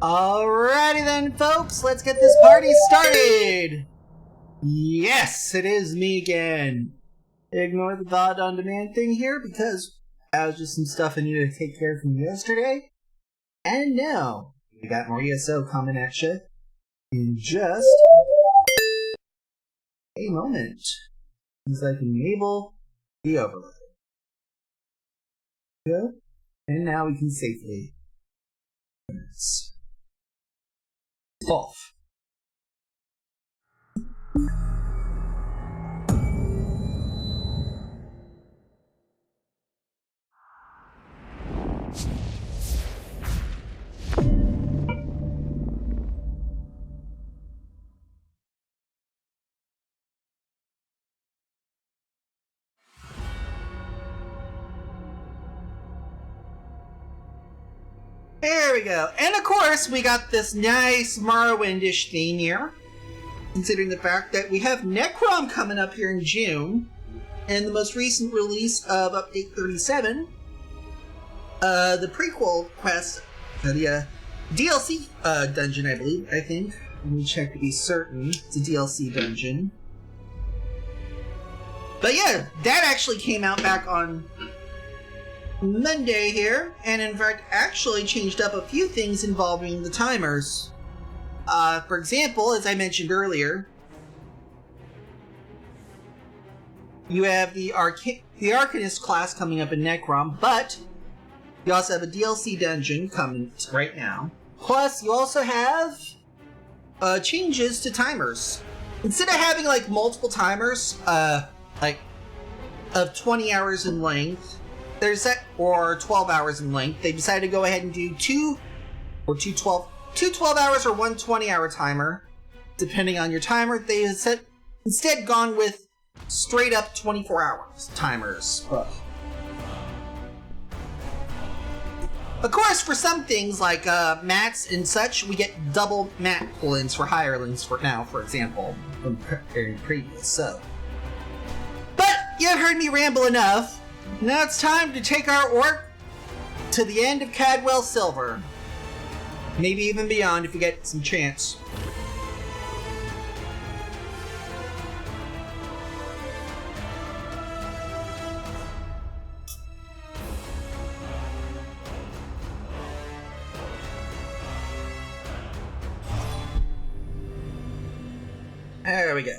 Alrighty then, folks, let's get this party started! Yes, it is me again. Ignore the VOD on demand thing here because that was just some stuff I needed to take care of from yesterday. And now, we got more ESO coming at you in just a moment. As I can enable the overlay. Good. And now we can safely off. There we go. And of course, we got this nice Morrowindish theme here. Considering the fact that we have Necrom coming up here in June. And the most recent release of Update 37. The prequel quest, the DLC dungeon, I think. Let me check to be certain. It's a DLC dungeon. But yeah, that actually came out back on Monday here, and in fact actually changed up a few things involving the timers. For example, as I mentioned earlier, you have the Arcanist class coming up in Necrom, but you also have a DLC dungeon coming right now. Plus, you also have changes to timers. Instead of having like multiple timers, like of 20 hours in length, there's that, or 12 hours in length, they decided to go ahead and do two 12 hours or one 20-hour timer, depending on your timer. They instead gone with straight up 24 hours timers. Ugh. Of course, for some things like mats and such, we get double mat pull-ins for hirelings for example, from previous. So, but you've heard me ramble enough. Now it's time to take our orc to the end of Cadwell Silver. Maybe even beyond if you get some chance. There we go.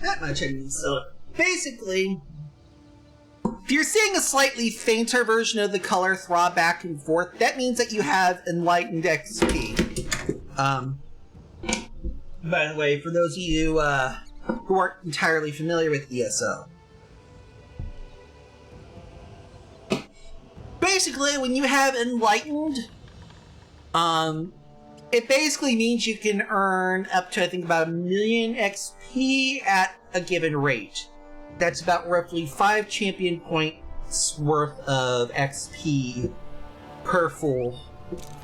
That much I mean. So basically, if you're seeing a slightly fainter version of the color throb back and forth, that means that you have enlightened XP. By the way, for those of you who aren't entirely familiar with ESO, basically when you have enlightened, it basically means you can earn up to, I think, about 1 million XP at a given rate. That's about roughly 5 champion points worth of XP per full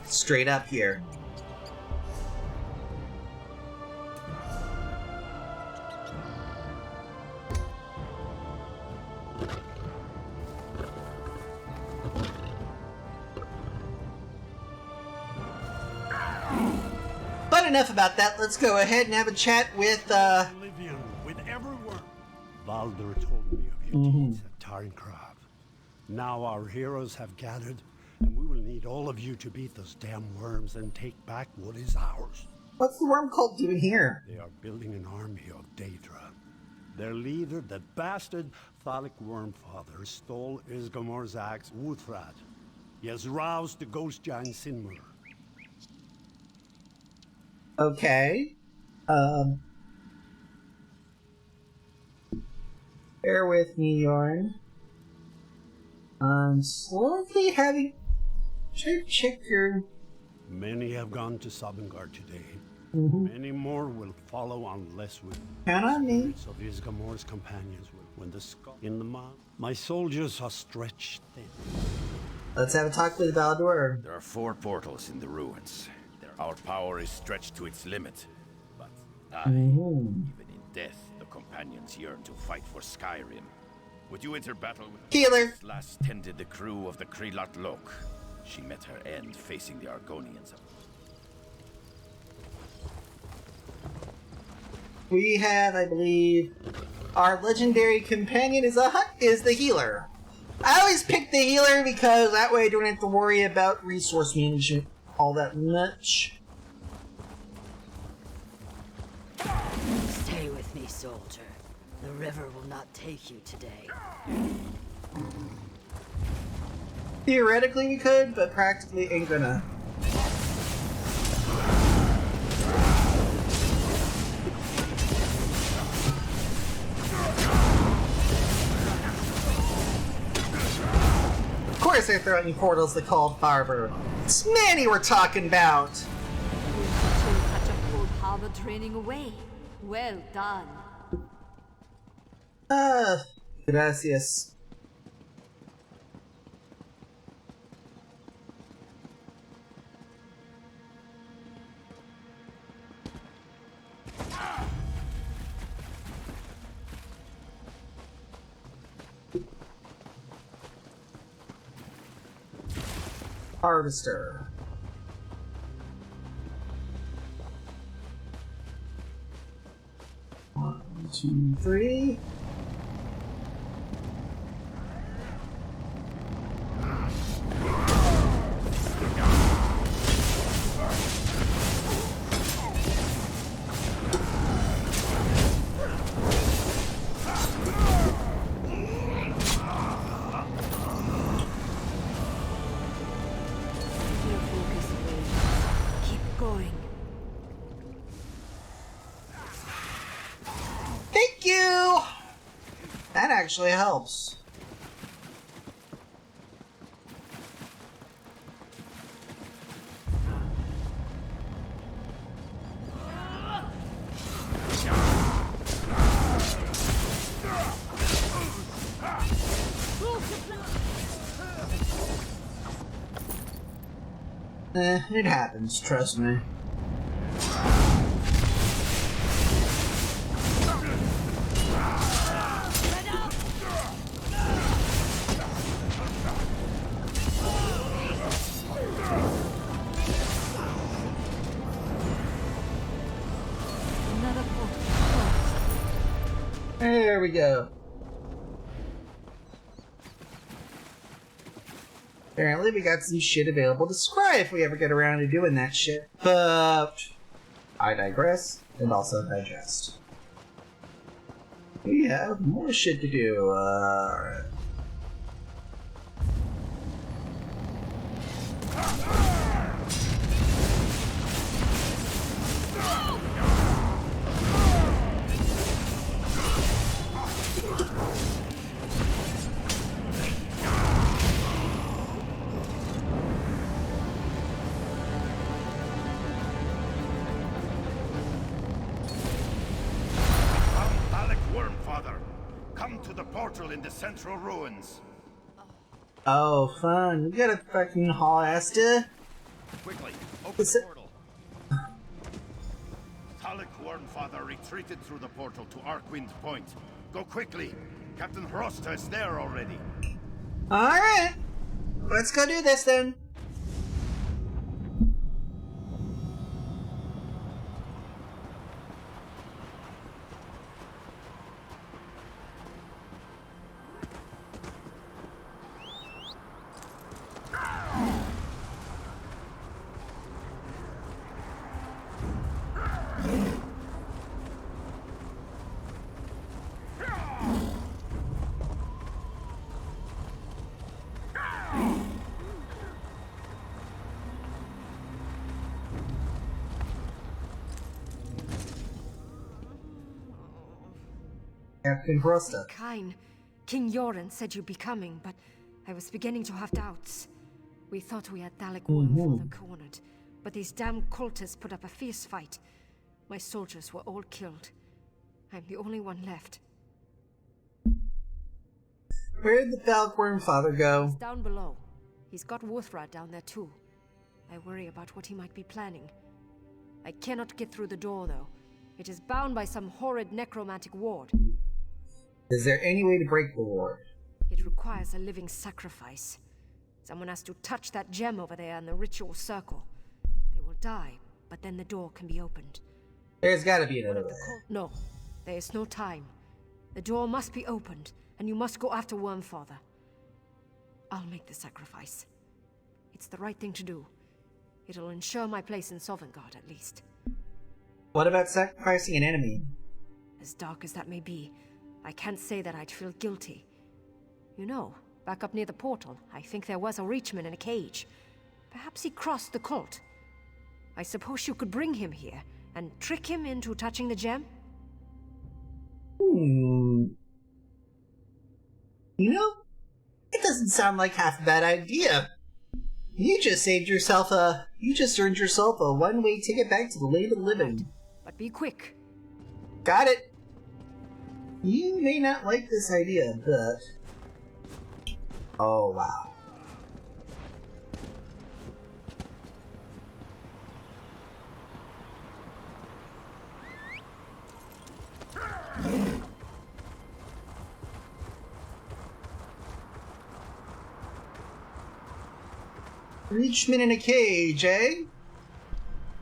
straight up here. But enough about that. Let's go ahead and have a chat with with everyone. Baldur told me of your deeds at Tarnkrab. Now our heroes have gathered, and we will need all of you to beat those damn worms and take back what is ours. What's the worm cult doing here? They are building an army of Daedra. Their leader, that bastard Thalic Wormfather, stole Isgomor's axe, Wuthrad. He has roused the ghost giant Sinmur. Okay. Bear with me, Yorn. I'm slowly having to check your... Many have gone to Sovngarde today. Many more will follow unless we... Count on me. Of Isgomor's companions will. When the skull in the mouth, my soldiers are stretched thin. Let's have a talk with Baldur. There are 4 portals in the ruins. Our power is stretched to its limit, but die. Even in death, the companions yearn to fight for Skyrim. Would you enter battle with Healer. last tended the crew of the Krilat Lok? She met her end facing the Argonians. We have, I believe, our legendary companion is the healer. I always pick the healer because that way I don't have to worry about resource management all that much. Stay with me, soldier. The river will not take you today. Theoretically we could, but practically ain't gonna. Of course they're throwing portals that called Barber. It's Manny we're talking about! Such a cold harbor draining away. Well done. Gracias. Harvester. One, two, three. Keep going. Thank you! That actually helps. It happens, trust me. Another portal. There we go. Apparently we got some shit available to scry if we ever get around to doing that shit. But I digress and also digest. We have more shit to do. Alright. Come to the portal in the central ruins. Oh, fun. We got a fucking haul ass to. Quickly, open the portal. Talik Wormfather retreated through the portal to Arkwind Point. Go quickly. Captain Hrosta is there already. Alright. Let's go do this then. Captain Hrosta. Kine, King Yoren said you'd be coming, but I was beginning to have doubts. We thought we had Dalek Wormfather cornered, but these damn cultists put up a fierce fight. My soldiers were all killed. I'm the only one left. Where did the Dalek Wormfather go? He's down below. He's got Wuthra down there too. I worry about what he might be planning. I cannot get through the door though. It is bound by some horrid necromantic ward. Is there any way to break the ward? It requires a living sacrifice. Someone has to touch that gem over there in the ritual circle. They will die, but then the door can be opened. There's gotta be another way. No, there is no time. The door must be opened, and you must go after Wormfather. I'll make the sacrifice. It's the right thing to do. It'll ensure my place in Sovngarde, at least. What about sacrificing an enemy? As dark as that may be, I can't say that I'd feel guilty. You know, back up near the portal, I think there was a Reachman in a cage. Perhaps he crossed the cult. I suppose you could bring him here, and trick him into touching the gem? You know, it doesn't sound like half a bad idea. You just earned yourself a one-way ticket back to the land of the living. But be quick. Got it. You may not like this idea, but... Oh, wow. Reachman in a cage, eh?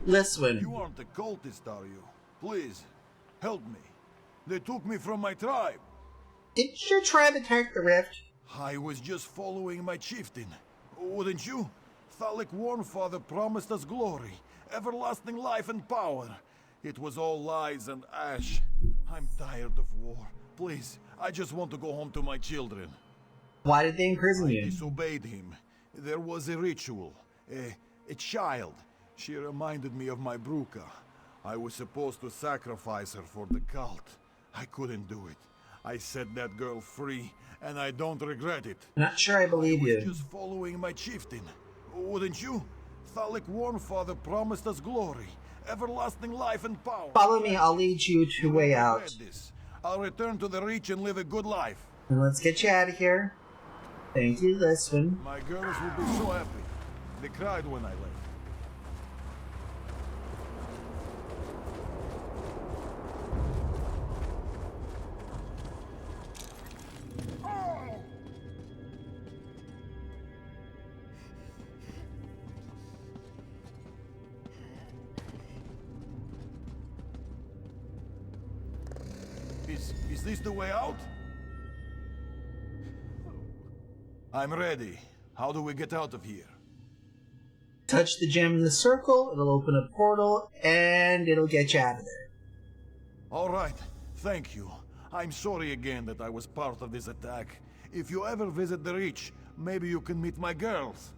Listen. You aren't a cultist, are you? Please, help me. They took me from my tribe. Did your tribe attack the rift? I was just following my chieftain. Wouldn't you? Thalik Wormfather promised us glory, everlasting life and power. It was all lies and ash. I'm tired of war. Please, I just want to go home to my children. Why did they imprison I you? disobeyed him. There was a ritual. A child. She reminded me of my Bruka. I was supposed to sacrifice her for the cult. I couldn't do it. I set that girl free, and I don't regret it. Not sure I believe I you. was just following my chieftain. Wouldn't you? Thalik Wormfather promised us glory, everlasting life and power. Follow me, I'll lead you to way out. I'll return to the Reach and live a good life. And let's get you out of here. Thank you, this one. My girls will be so happy. They cried when I left. Is this the way out? I'm ready. How do we get out of here? Touch the gem in the circle, it'll open a portal, and it'll get you out of there. All right. Thank you. I'm sorry again that I was part of this attack. If you ever visit the Reach, maybe you can meet my girls.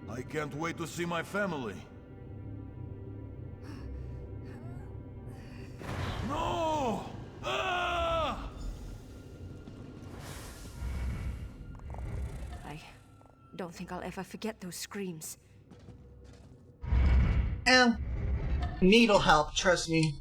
I can't wait to see my family. No! Ah! I don't think I'll ever forget those screams. Need'll help, trust me.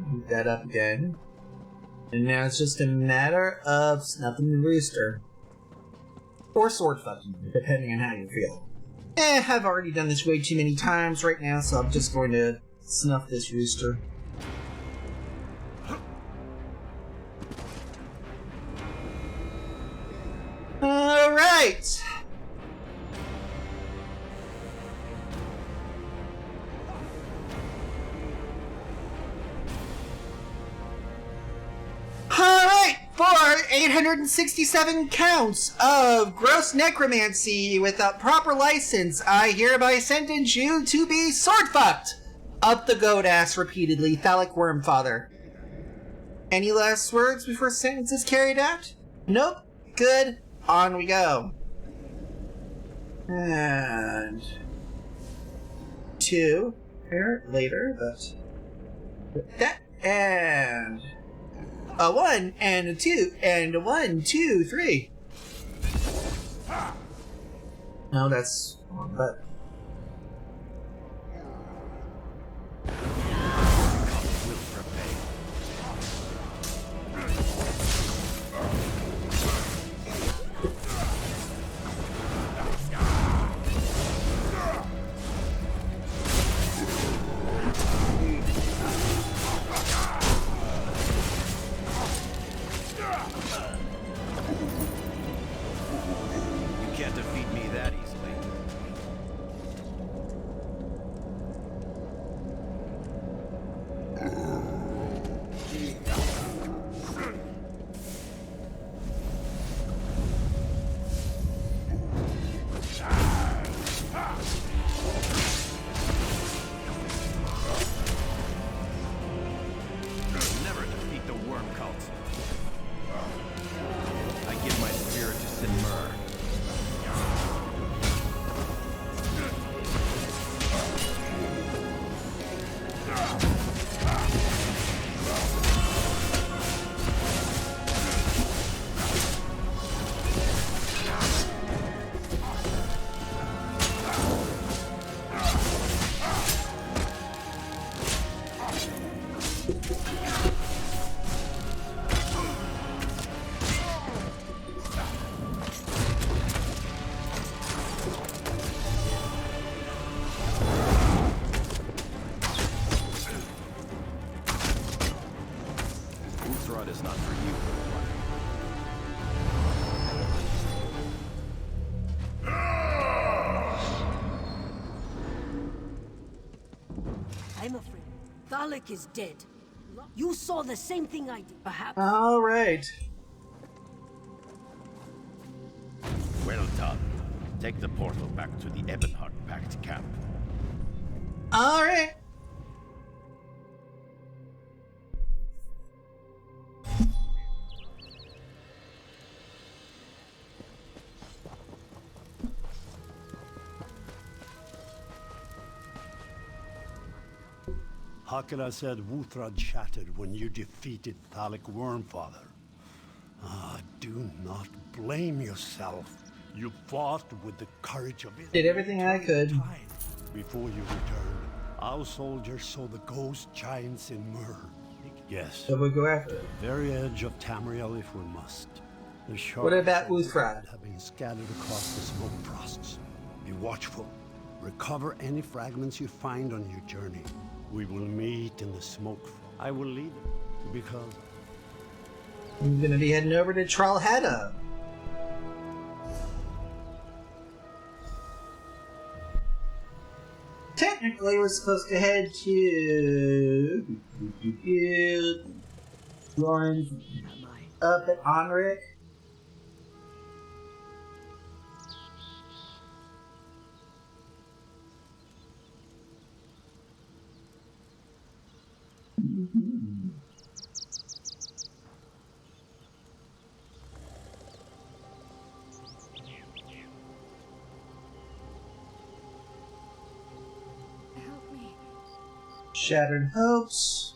Move that up again. And now it's just a matter of snuffing the rooster. Or sword fucking, depending on how you feel. I've already done this way too many times right now, so I'm just going to snuff this rooster. Alright! Alright, for 867 counts of gross necromancy without proper license, I hereby sentence you to be sword-fucked! Up the goat ass repeatedly, Thalik Wormfather. Any last words before sentence is carried out? Nope. Good. On we go. And... 2. Later, but... That, and... A 1 and a 2 and a 1, 2, 3. No, that's wrong button. You can't defeat me that easily. Never defeat the worm cult. I give my spirit to Sinmur. Uthrod is not for you, little one. I'm afraid Thalik is dead. You saw the same thing I did, perhaps. All right. Well done. Take the portal back to the Ebonheart Pact camp. All right. Hakra said Wuthrad shattered when you defeated Thalik Wormfather. Ah, do not blame yourself. You fought with the courage of it. Did everything I could. Before you returned, our soldiers saw the ghost giants in Mur. Yes, So we'll go after it. very edge of Tamriel if we must. The sharp What about swords Uthrad? have been scattered across the smoke frosts. Be watchful. Recover any fragments you find on your journey. We will meet in the smoke. I will lead you because I'm gonna be heading over to Trollhättan. Technically, we're supposed to head to Lauren up at Onric. Help me. Shattered hopes.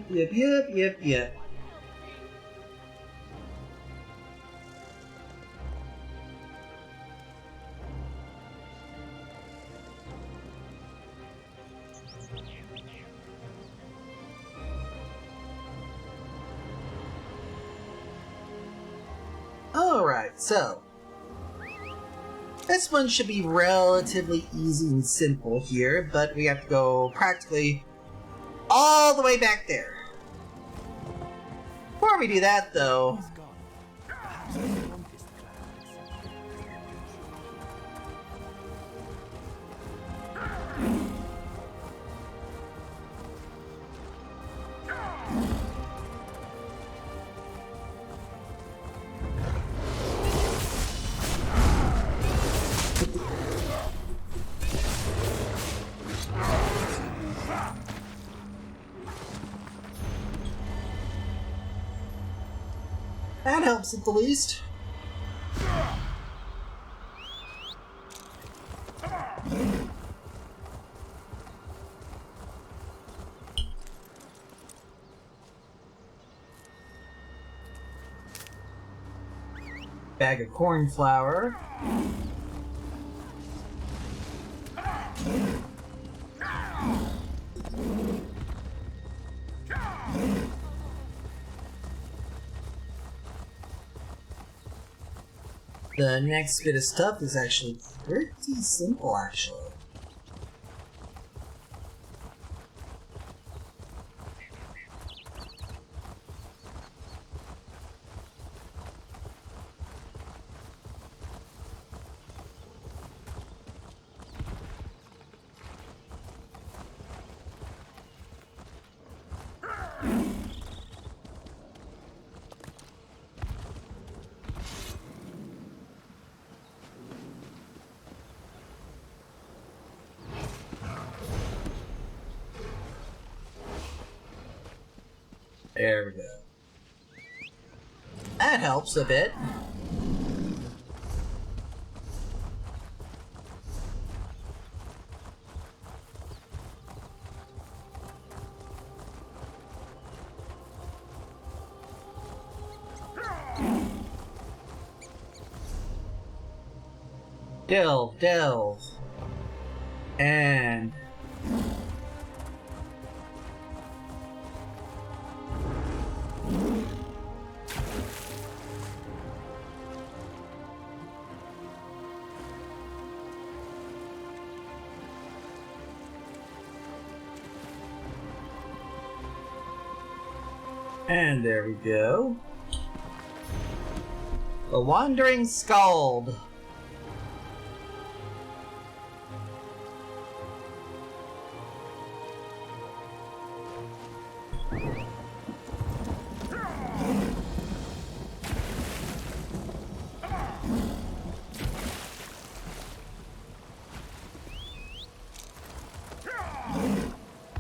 Yep. Alright, so this one should be relatively easy and simple here, but we have to go practically all the way back there. Before we do that, though, That helps at the least. Bag of corn flour. The next bit of stuff is actually pretty simple, actually. There we go. That helps a bit. Delve. And there we go. The Wandering Skald.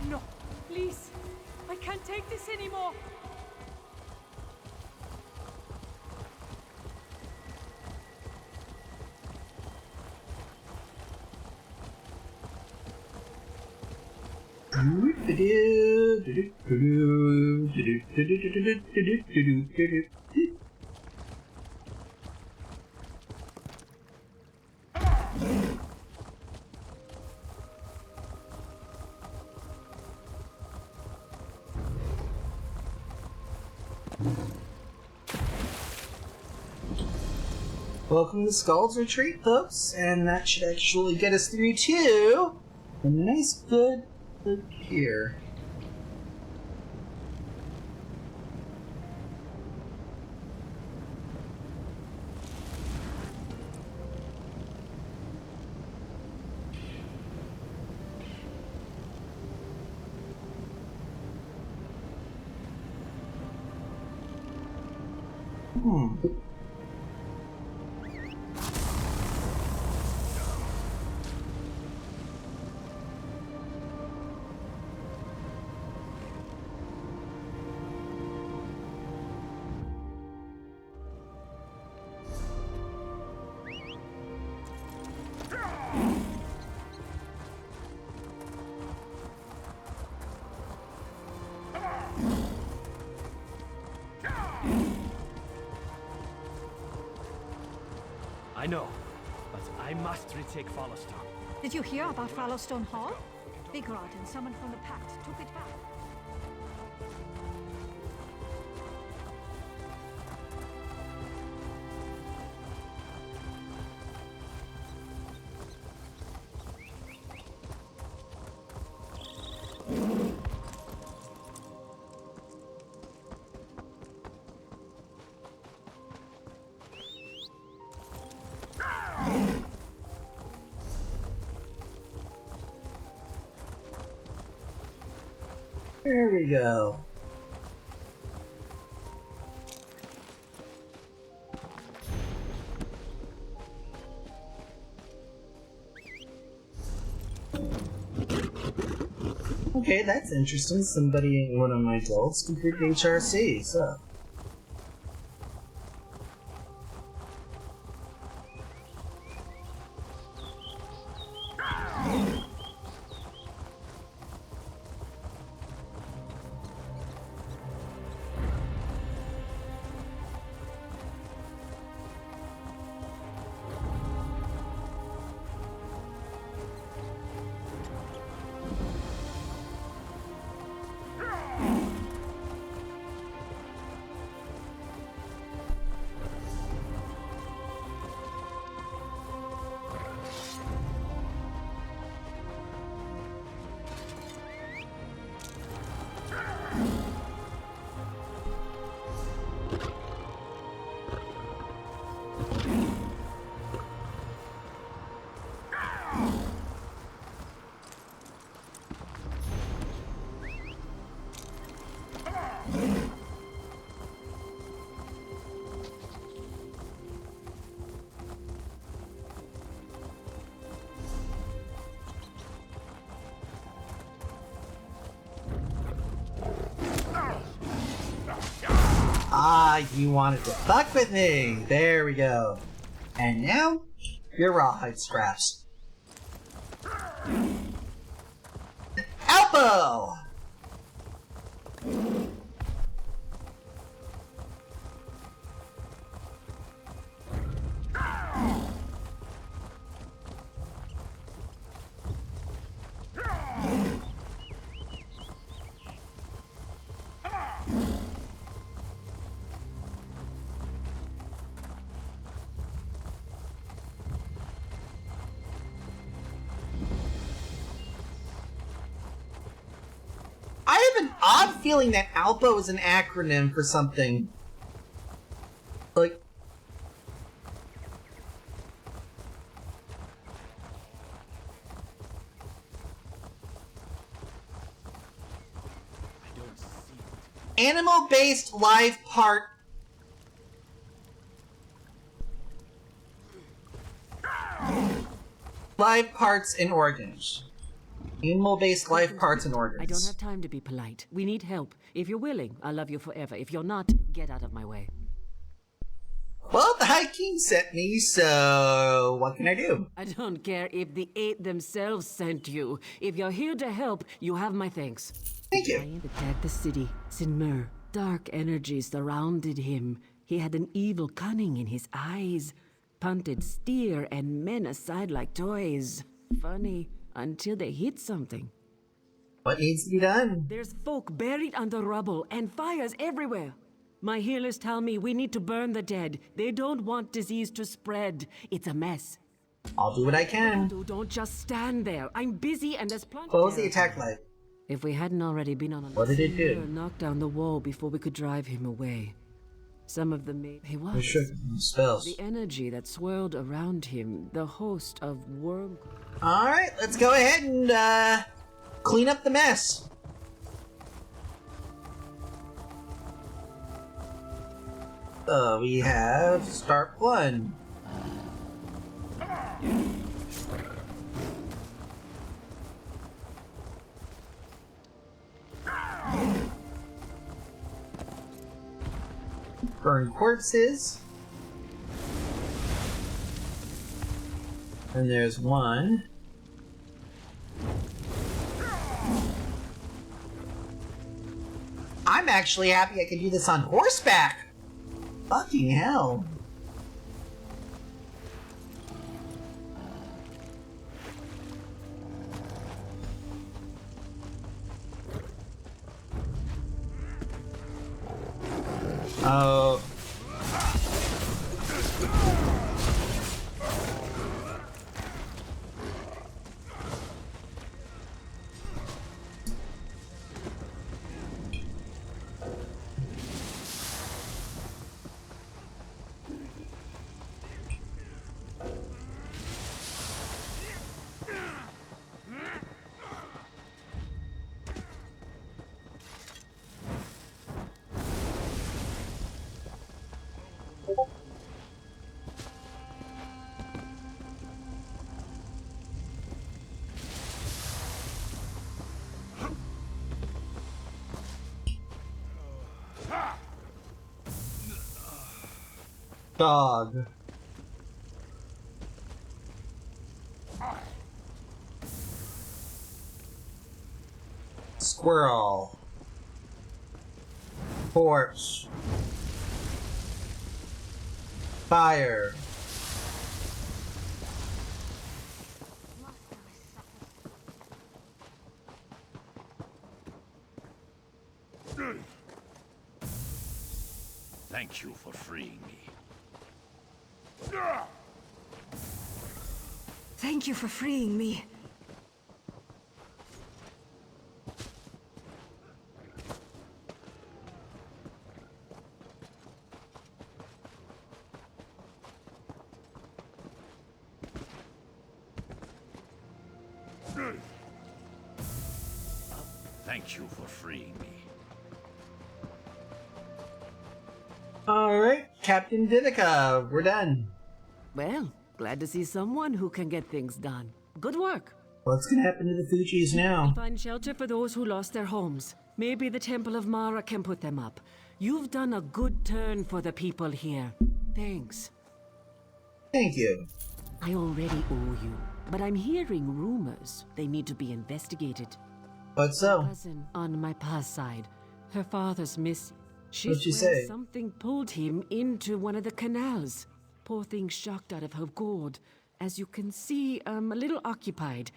No, please. I can't take this anymore. Welcome to Skald's Retreat, folks, and that should actually get us through to a nice good look here. I know, but I must retake Fallowstone. Did you hear about Fallowstone Hall? Bigrod and someone from the Pact took it back. There we go. Okay, that's interesting. Somebody in one of my guilds compared to HRC, so. you wanted to fuck with me. There we go. And now, your rawhide scraps. Alpo! I have an odd feeling that Alpo is an acronym for something. Like... Animal-based life part... Live parts and organs. Animal-based life parts and organs. I don't have time to be polite. We need help. If you're willing, I'll love you forever. If you're not, get out of my way. Well, the High King sent me, so what can I do? I don't care if the 8 themselves sent you. If you're here to help, you have my thanks. Thank you. The giant attacked the city. Sinmur. Dark energies surrounded him. He had an evil cunning in his eyes. Punted steer and men aside like toys. Funny. Until they hit something. What needs to be done? There's folk buried under rubble and fires everywhere. My healers tell me we need to burn the dead. They don't want disease to spread. It's a mess. I'll do what I can. Don't just stand there. I'm busy and there's plenty. Close the attack light. If we hadn't already been on a what did it do? Knock down the wall before we could drive him away. Some of them made... He was. We shook spells. The energy that swirled around him, the host of worm... Alright, let's go ahead and, clean up the mess. We have start 1. Burn corpses. And there's 1. I'm actually happy I can do this on horseback. Fucking hell. Oh. Dog. Squirrel. Corpse. Fire. Thank you for freeing me. Thank you for freeing me. Thank you for freeing me. Alright, Captain Vivica, we're done. Well, glad to see someone who can get things done. Good work. What's gonna happen to the Fujis now? Find shelter for those who lost their homes. Maybe the Temple of Mara can put them up. You've done a good turn for the people here. Thanks. Thank you. I already owe you, but I'm hearing rumors. They need to be investigated. What so? Cousin on my pa's side. Her father's missing. She What'd she swears say? something pulled him into one of the canals. Poor thing shocked out of her gourd. As you can see, I'm a little occupied.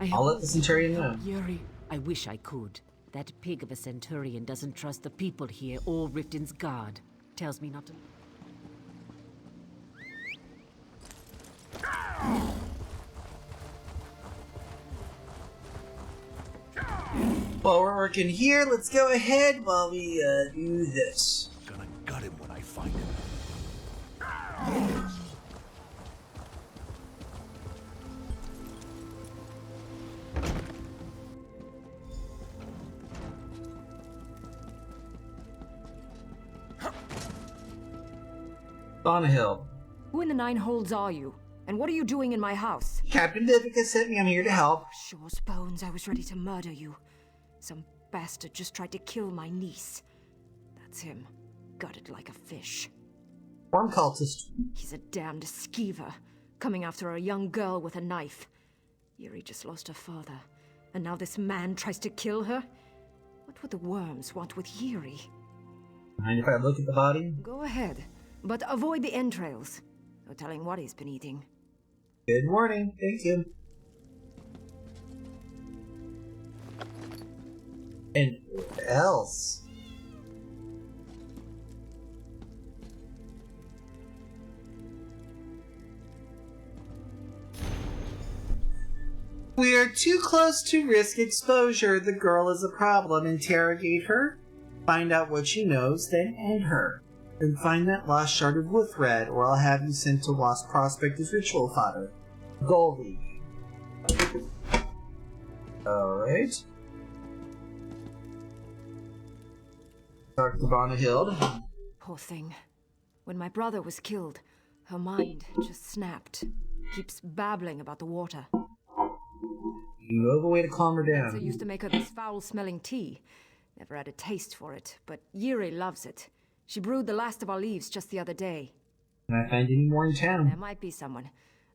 I'll let the Centurion know. Yuri, I wish I could. That pig of a Centurion doesn't trust the people here or Riften's guard. Tells me not to... While we're working here, let's go ahead while we do this. Gonna gut him when I find him. Bonahill. Who in the Nine Holds are you? And what are you doing in my house? Captain Vivica sent me. I'm here to help. Shaw's bones, I was ready to murder you. Some bastard just tried to kill my niece. That's him. Gutted like a fish. Worm cultist. He's a damned skeever, coming after a young girl with a knife. Yuri just lost her father, and now this man tries to kill her? What would the worms want with Yuri? Mind if I look at the body? Go ahead, but avoid the entrails. No telling what he's been eating. Good morning. Thank you. And what else? We are too close to risk exposure. The girl is a problem. Interrogate her, find out what she knows, then end her. And find that lost shard of Wuthred, or I'll have you sent to Lost Prospect as ritual fodder. Goldie. Alright. Dr. Bonahild. Poor thing. When my brother was killed, her mind just snapped. Keeps babbling about the water. You know the way to calm her down. I used to make her this foul-smelling tea. Never had a taste for it, but Yuri loves it. She brewed the last of our leaves just the other day. Can I find any more in town? There might be someone.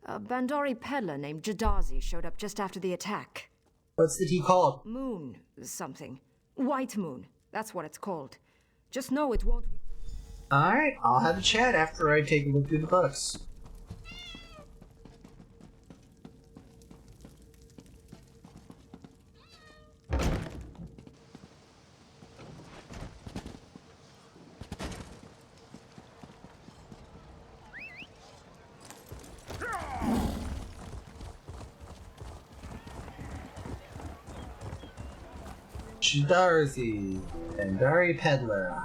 A Bandori peddler named Jadazi showed up just after the attack. What's the tea called? Moon something. White Moon. That's what it's called. Just know it won't... Alright, I'll have a chat after I take a look through the books. Darzi and Dari Peddler.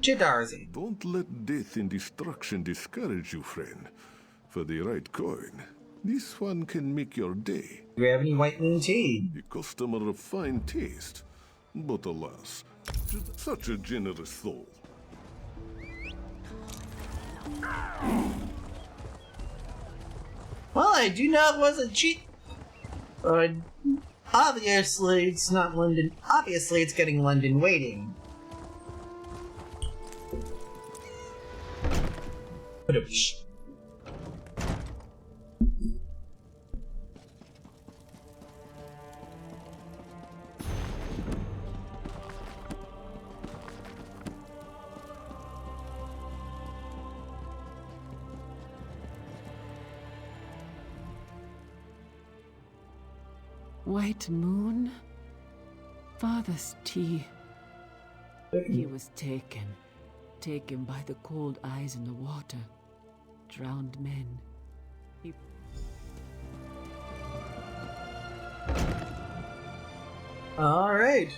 Darzi. Don't let death and destruction discourage you, friend. For the right coin, this one can make your day. Do you have any White Moon tea? A customer of fine taste, but alas, such a generous soul. Well, I do know it wasn't cheap. Obviously, it's not London. Obviously, it's getting London waiting. Badoosh. White Moon? Father's tea. He was taken by the cold eyes in the water. Drowned men. All right.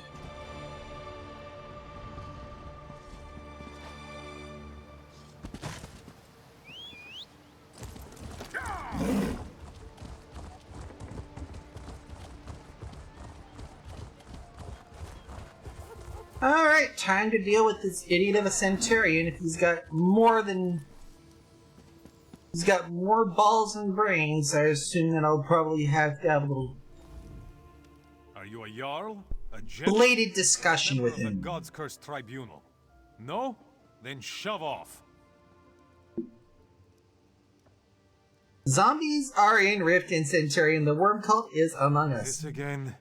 Alright, time to deal with this idiot of a Centurion. If he's got more balls than brains, I assume that I'll probably have to have a little Are you a Jarl? A general? belated discussion with Member of him. the God's Cursed Tribunal? No? Then shove off. Zombies are in Rift and Centurion. The worm cult is among us. This again?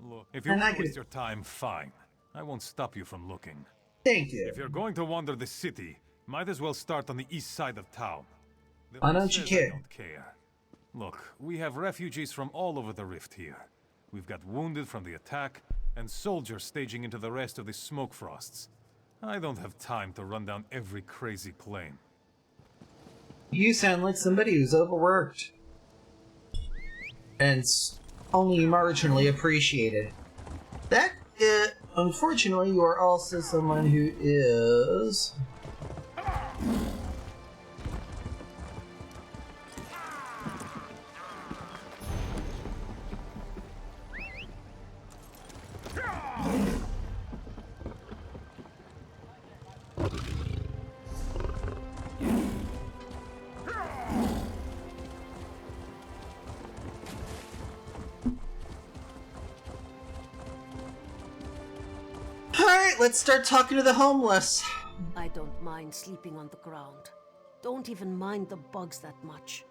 Look, if you want to waste your time, fine. I won't stop you from looking. Thank you. If you're going to wander the city, might as well start on the east side of town. Why don't you care? I don't care. Look, we have refugees from all over the Rift here. We've got wounded from the attack, and soldiers staging into the rest of the smoke frosts. I don't have time to run down every crazy plane. You sound like somebody who's overworked. And only marginally appreciated. That, unfortunately, you are also someone who is... Alright, let's start talking to the homeless. I don't mind sleeping on the ground. Don't even mind the bugs that much.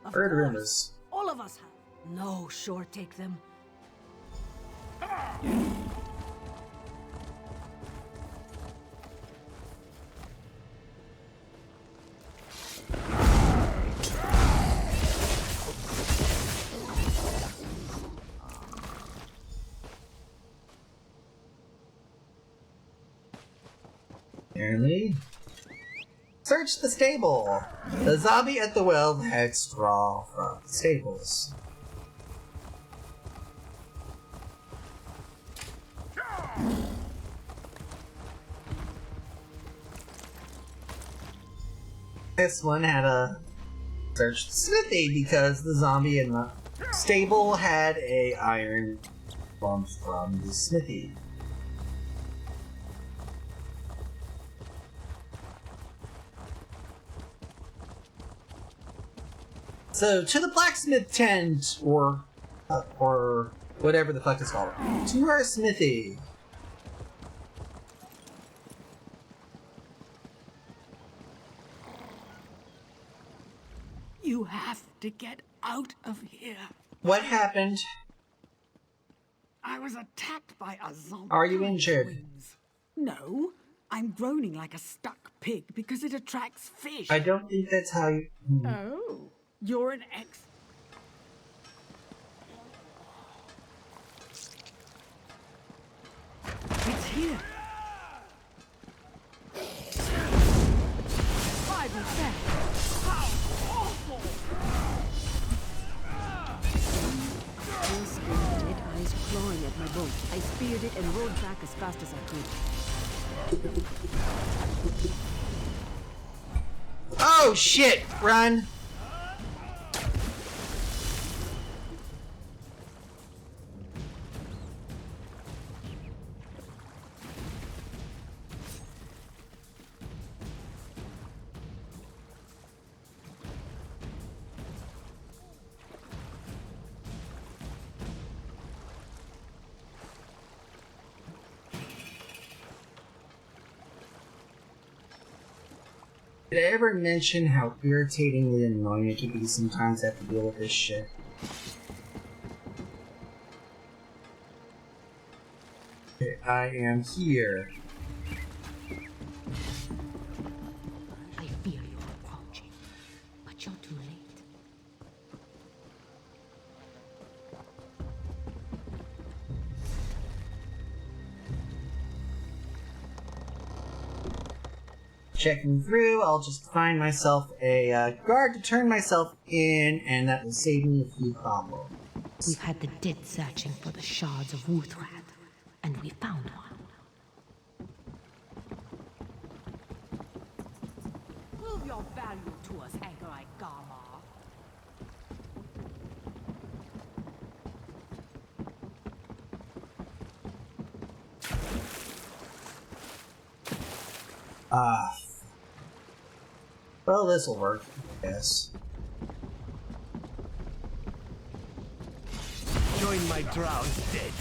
Of Heard course, rumors. all of us have. No, sure, take them. Apparently. Search the stable. The zombie at the well had straw from the stables. This one had a search the smithy because the zombie in the stable had a iron bump from the smithy. So, to the blacksmith tent, or whatever the fuck it's called. To our smithy. You have to get out of here. What happened? I was attacked by a zombie. Are you injured? Twins. No, I'm groaning like a stuck pig because it attracts fish. I don't think that's how you... Oh, you're an ex... It's here. Why be fair? How awful! Still screamed, dead eyes clawing at my boat. I speared it and rowed back as fast as I could. Oh shit! Run! Did I ever mention how irritatingly annoying it can be sometimes to have to deal with this shit? Okay, I am here. I fear you're approaching, but you're too late. Checking through, I'll just find myself a guard to turn myself in, and that will save me a few problems. We've had the dead searching for the shards of Wuthrat, and we found one. Prove your value to us, Anchorite Garmar. Well, this'll work, I guess. join my drowned dead.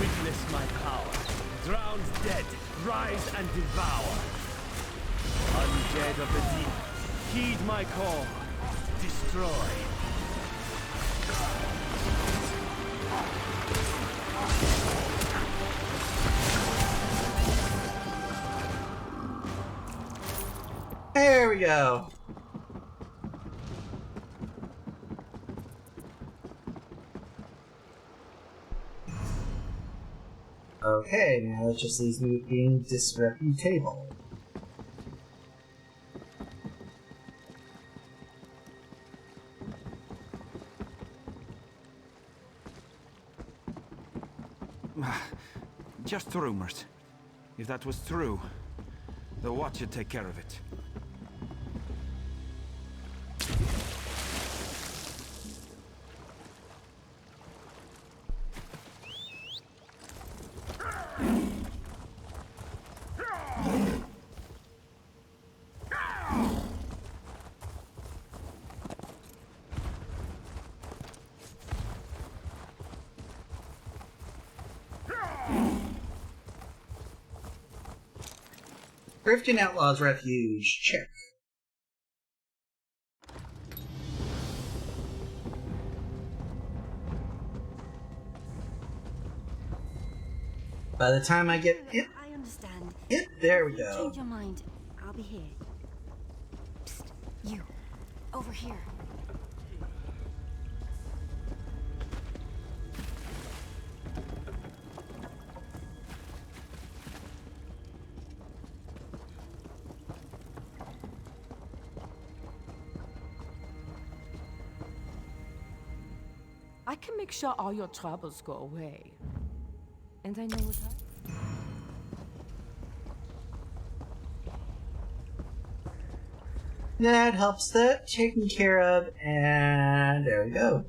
Witness my power. Drowned dead, rise and devour. Undead of the deep, heed my call. Destroy. There we go. Okay, now it just leaves me being disreputable. Just rumors. If that was true, the Watch would take care of it. Grifton Outlaws Refuge. Check. By the time I get... Yep. I understand. Yep, there we go. Change your mind. I'll be here. Psst. You. Over here. I can make sure all your troubles go away. And I know what That helps that taken care of, and there we go.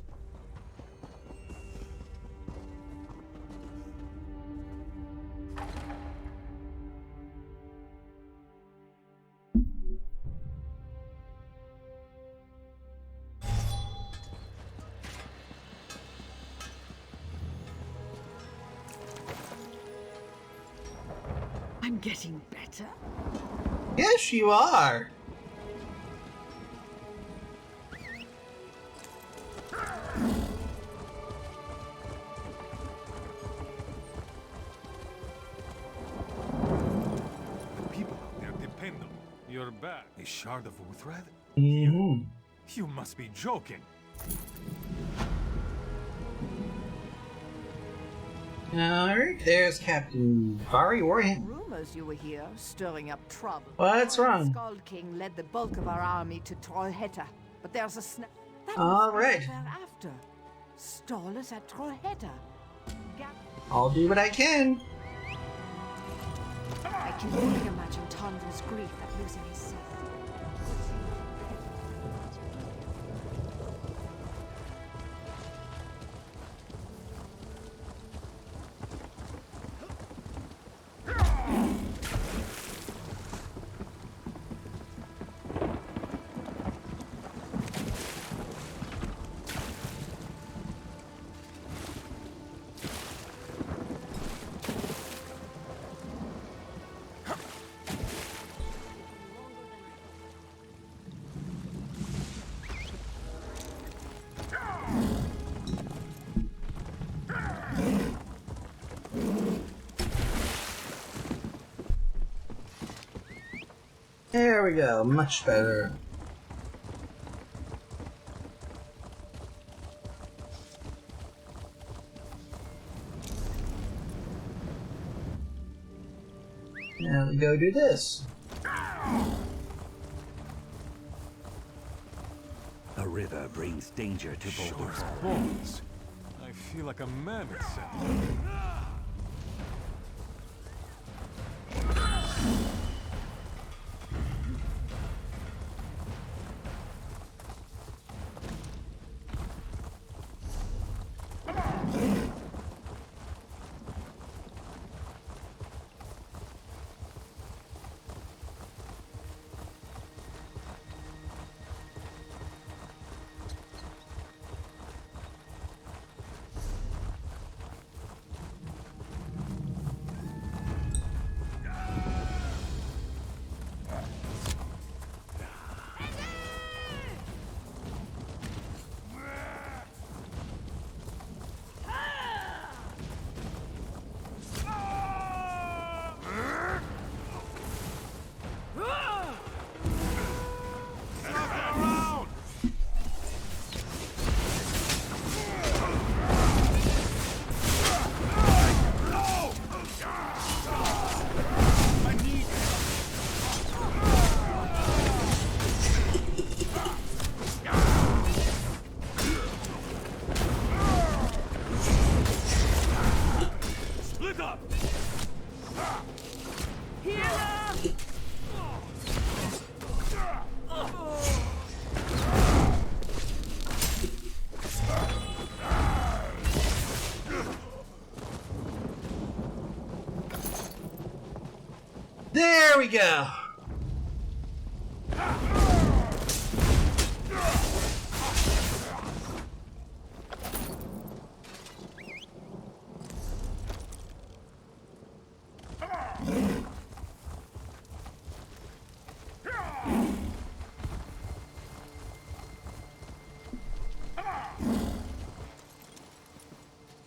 I'm getting better. Yes, you are. People out there depend on you. You're back. A shard of Uthred? Mm-hmm. You must be joking. Alright, there's Captain Vari Warham. Rumors you were here, stirring up trouble. What's wrong? Skull King led the bulk of our army to Trollhättan, but there's a snap. Alright. After. Stall is at Trollhättan. I'll do what I can. I can only imagine Tondra's grief at losing his son. There we go, much better. Now we go do this. A river brings danger to Sure Boulder. bones. I feel like a man itself. up! Healer! There we go.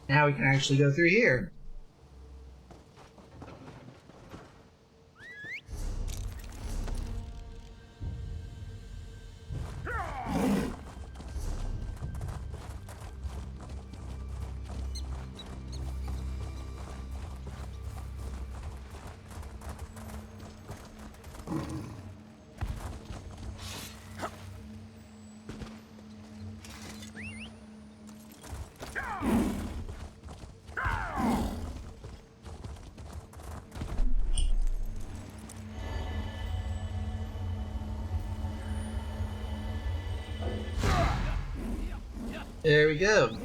Now we can actually go through here. There we go.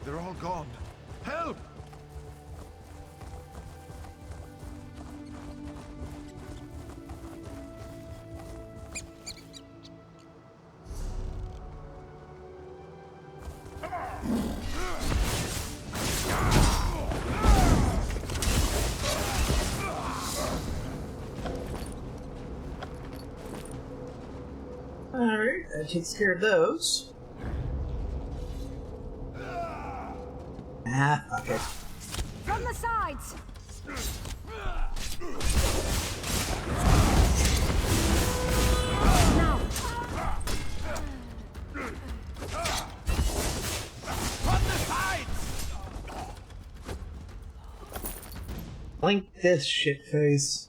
They're all gone. Help! Alright, that takes care of those. Ah, fuck it. From the sides! Now! From the sides! Blink this shit face.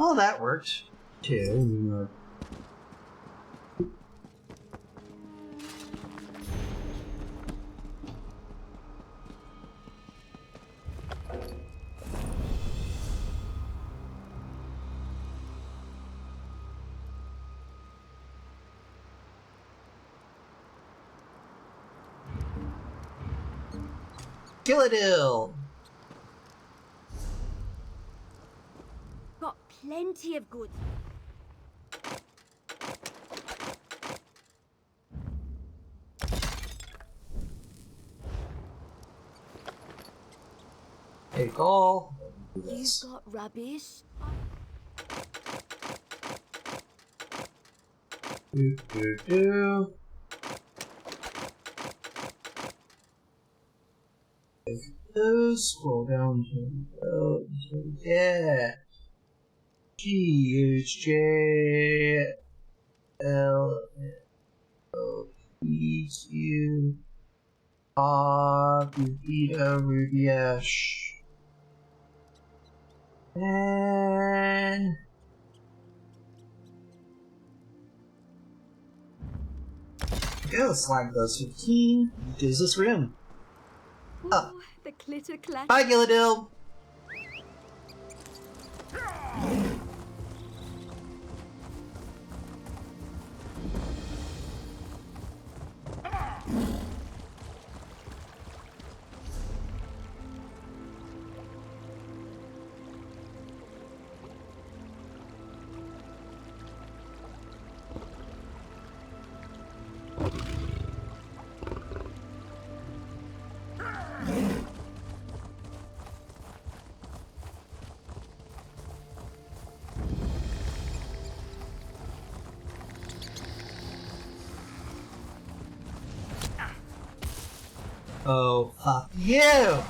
Oh, that worked too. Gilladil! Got plenty of goods. Take all. You've got rubbish. Do. Those scroll down to those. Yeah. G H J L L P Q R Vita Ruby Ash. And okay, let's slide those 15. Gives us room. Oh, the clitter clatter. Bye, Gilladil. Oh, fuck you!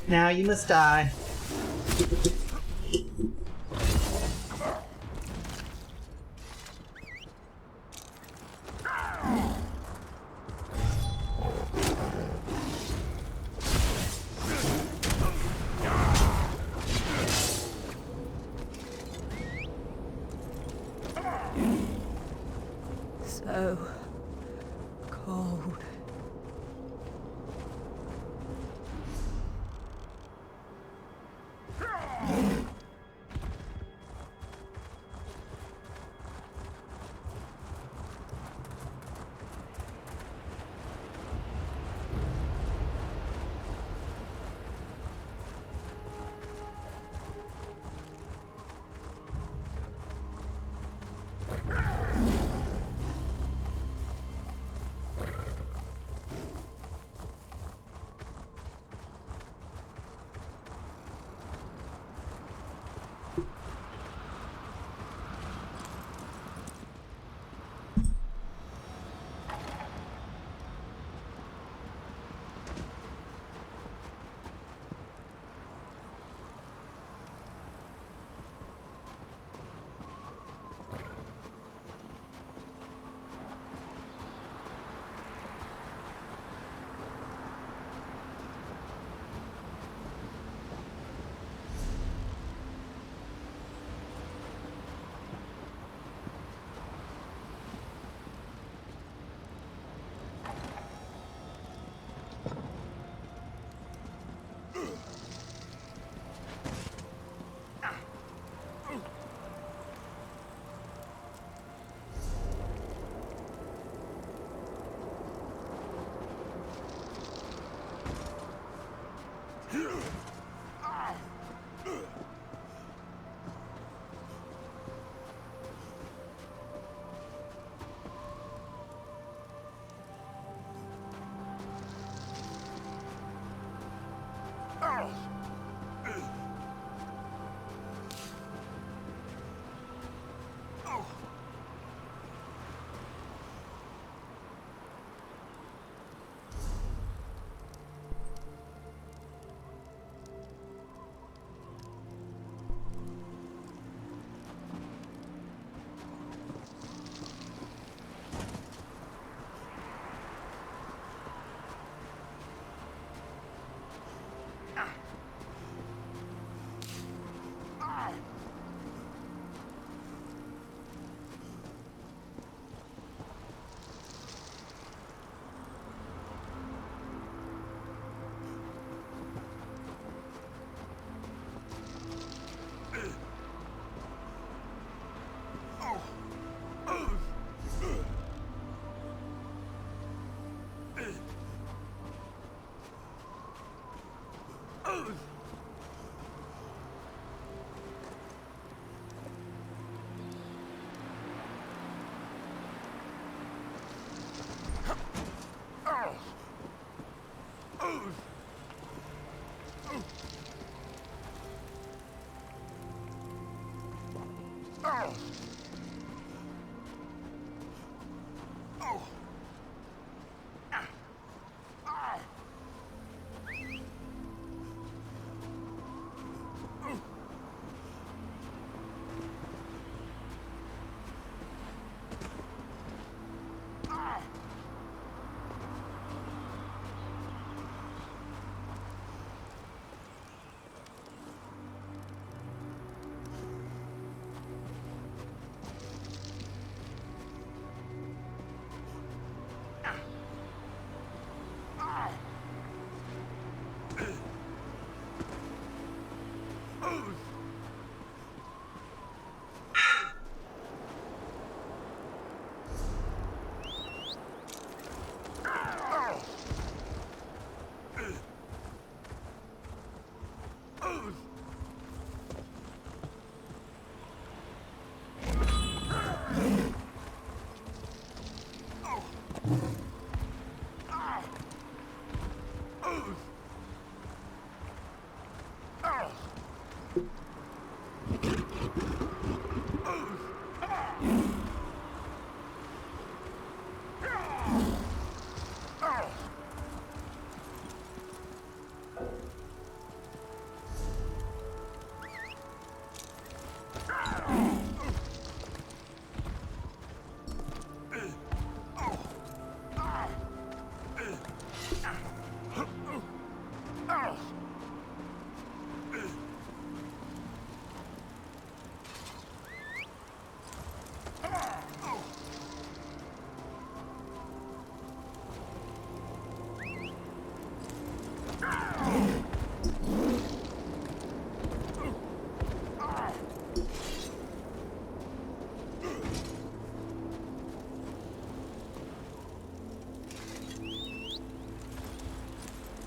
Now you must die. So cold.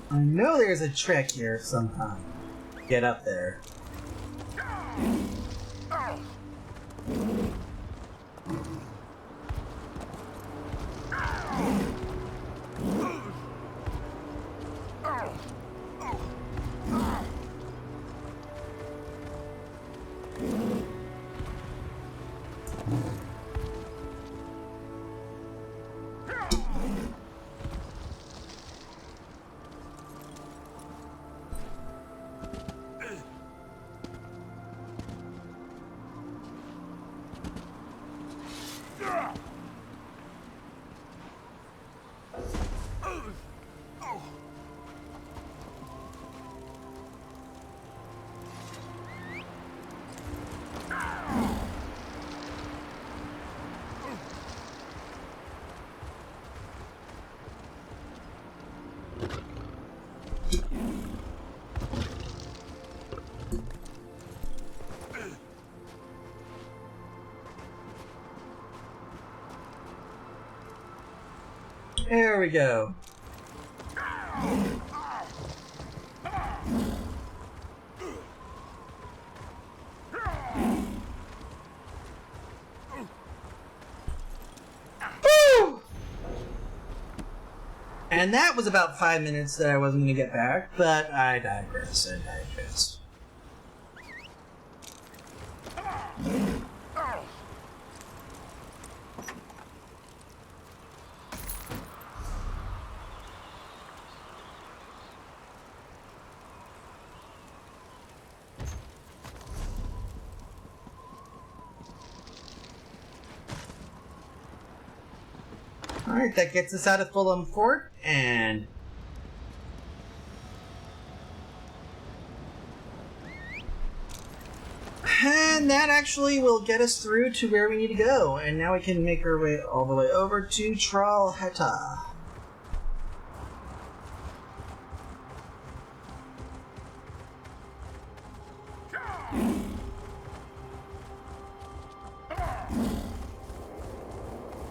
I know there's a trick here somehow. Get up there. There we go. Woo! And that was about 5 minutes that I wasn't going to get back, but I digress. Alright, that gets us out of Fulham Fort, and that actually will get us through to where we need to go. And now we can make our way all the way over to Trollhättan.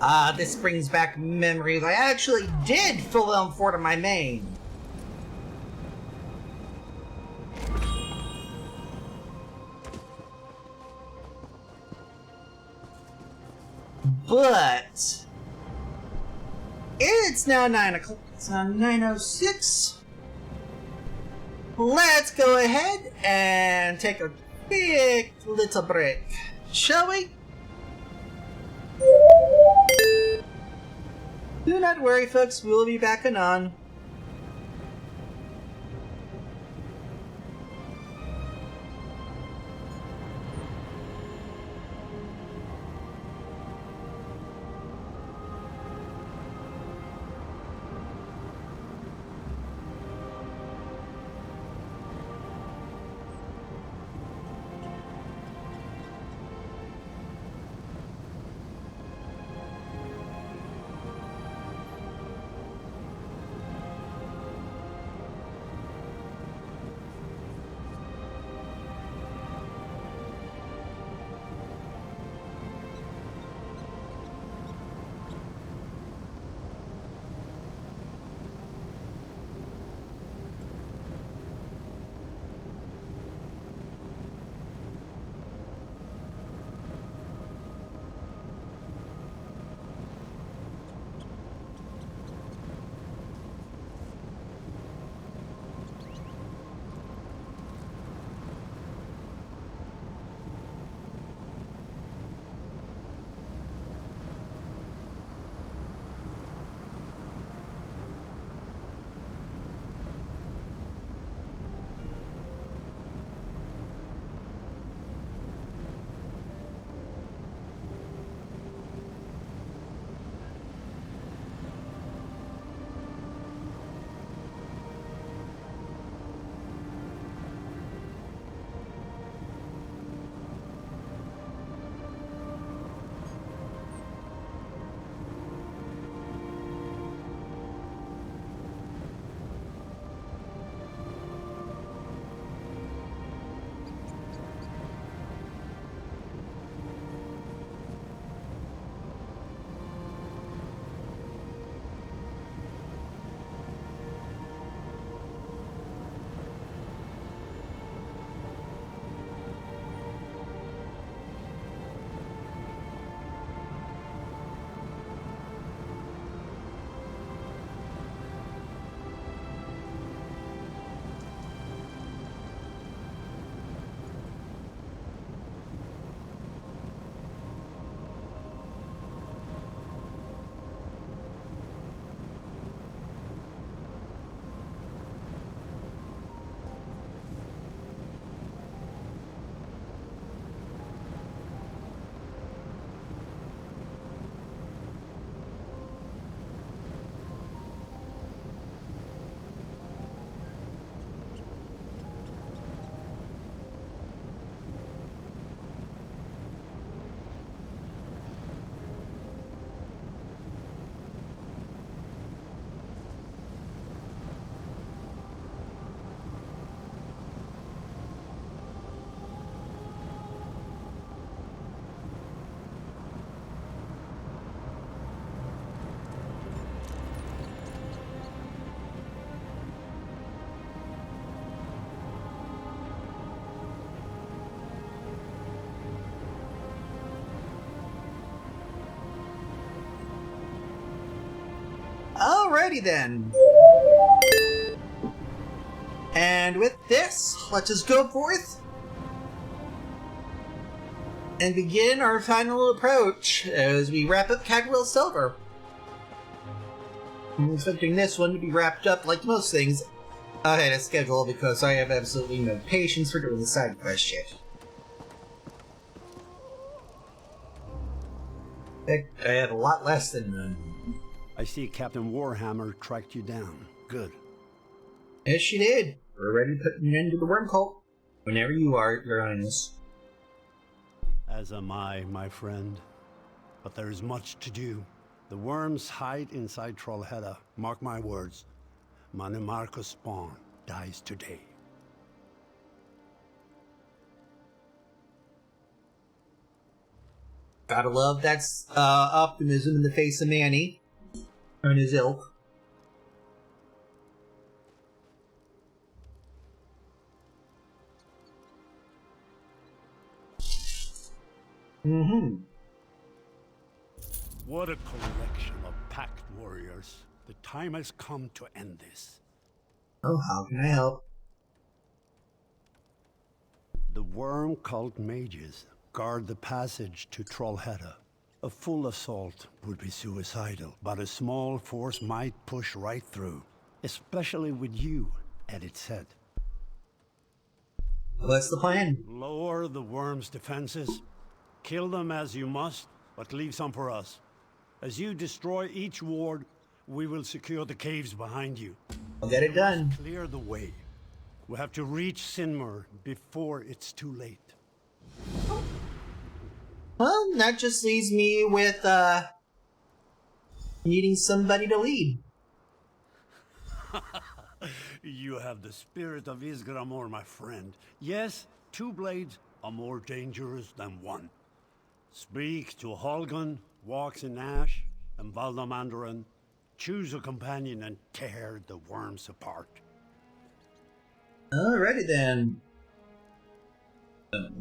Ah, this brings back memories. I actually did Fulham Fort on my main. But it's now 9 o'clock. It's now 9:06. Let's go ahead and take a quick little break, shall we? Do not worry, folks. We will be back anon. Alrighty then. And with this, let us go forth and begin our final approach as we wrap up Cadwell Silver. I'm expecting this one to be wrapped up like most things ahead of schedule because I have absolutely no patience for doing the side quest shit. I had a lot less than I see Captain Warhammer tracked you down. Good. Yes, she did. We're ready to put an end to the worm cult. Whenever you are, Your Highness. As am I, my friend. But there is much to do. The worms hide inside Trollhättan. Mark my words. Manimarco's spawn dies today. Gotta love that's optimism in the face of Manny and his ilk. Mm-hmm. What a collection of packed warriors. The time has come to end this. Oh, how can I help? The worm cult mages guard the passage to Trollhättan. A full assault would be suicidal, but a small force might push right through, especially with you at its head. What's the plan? Lower the worm's defenses. Kill them as you must, but leave some for us. As you destroy each ward, we will secure the caves behind you. I'll get it done. Clear the way. We have to reach Sinmur before it's too late. Well, that just leaves me with, needing somebody to lead. You have the spirit of Isgramor, my friend. Yes, 2 blades are more dangerous than 1. Speak to Holgun, Walks in Ash, and Valdamandarin. Choose a companion and tear the worms apart. Alrighty then.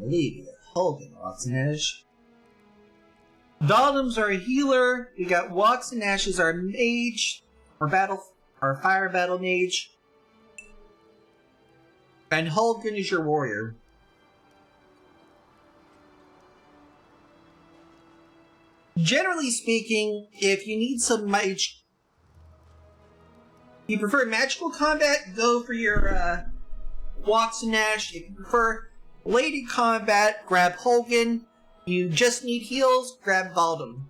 Lead Holgun, Walks in Ash. Daldums are a healer. We got Walks and Ashes our mage, our fire battle mage, and Holgun is your warrior. Generally speaking, if you need some mage, you prefer magical combat, go for your Walks and Ash. If you prefer lady combat, grab Holgun. You just need heals, grab Valdum.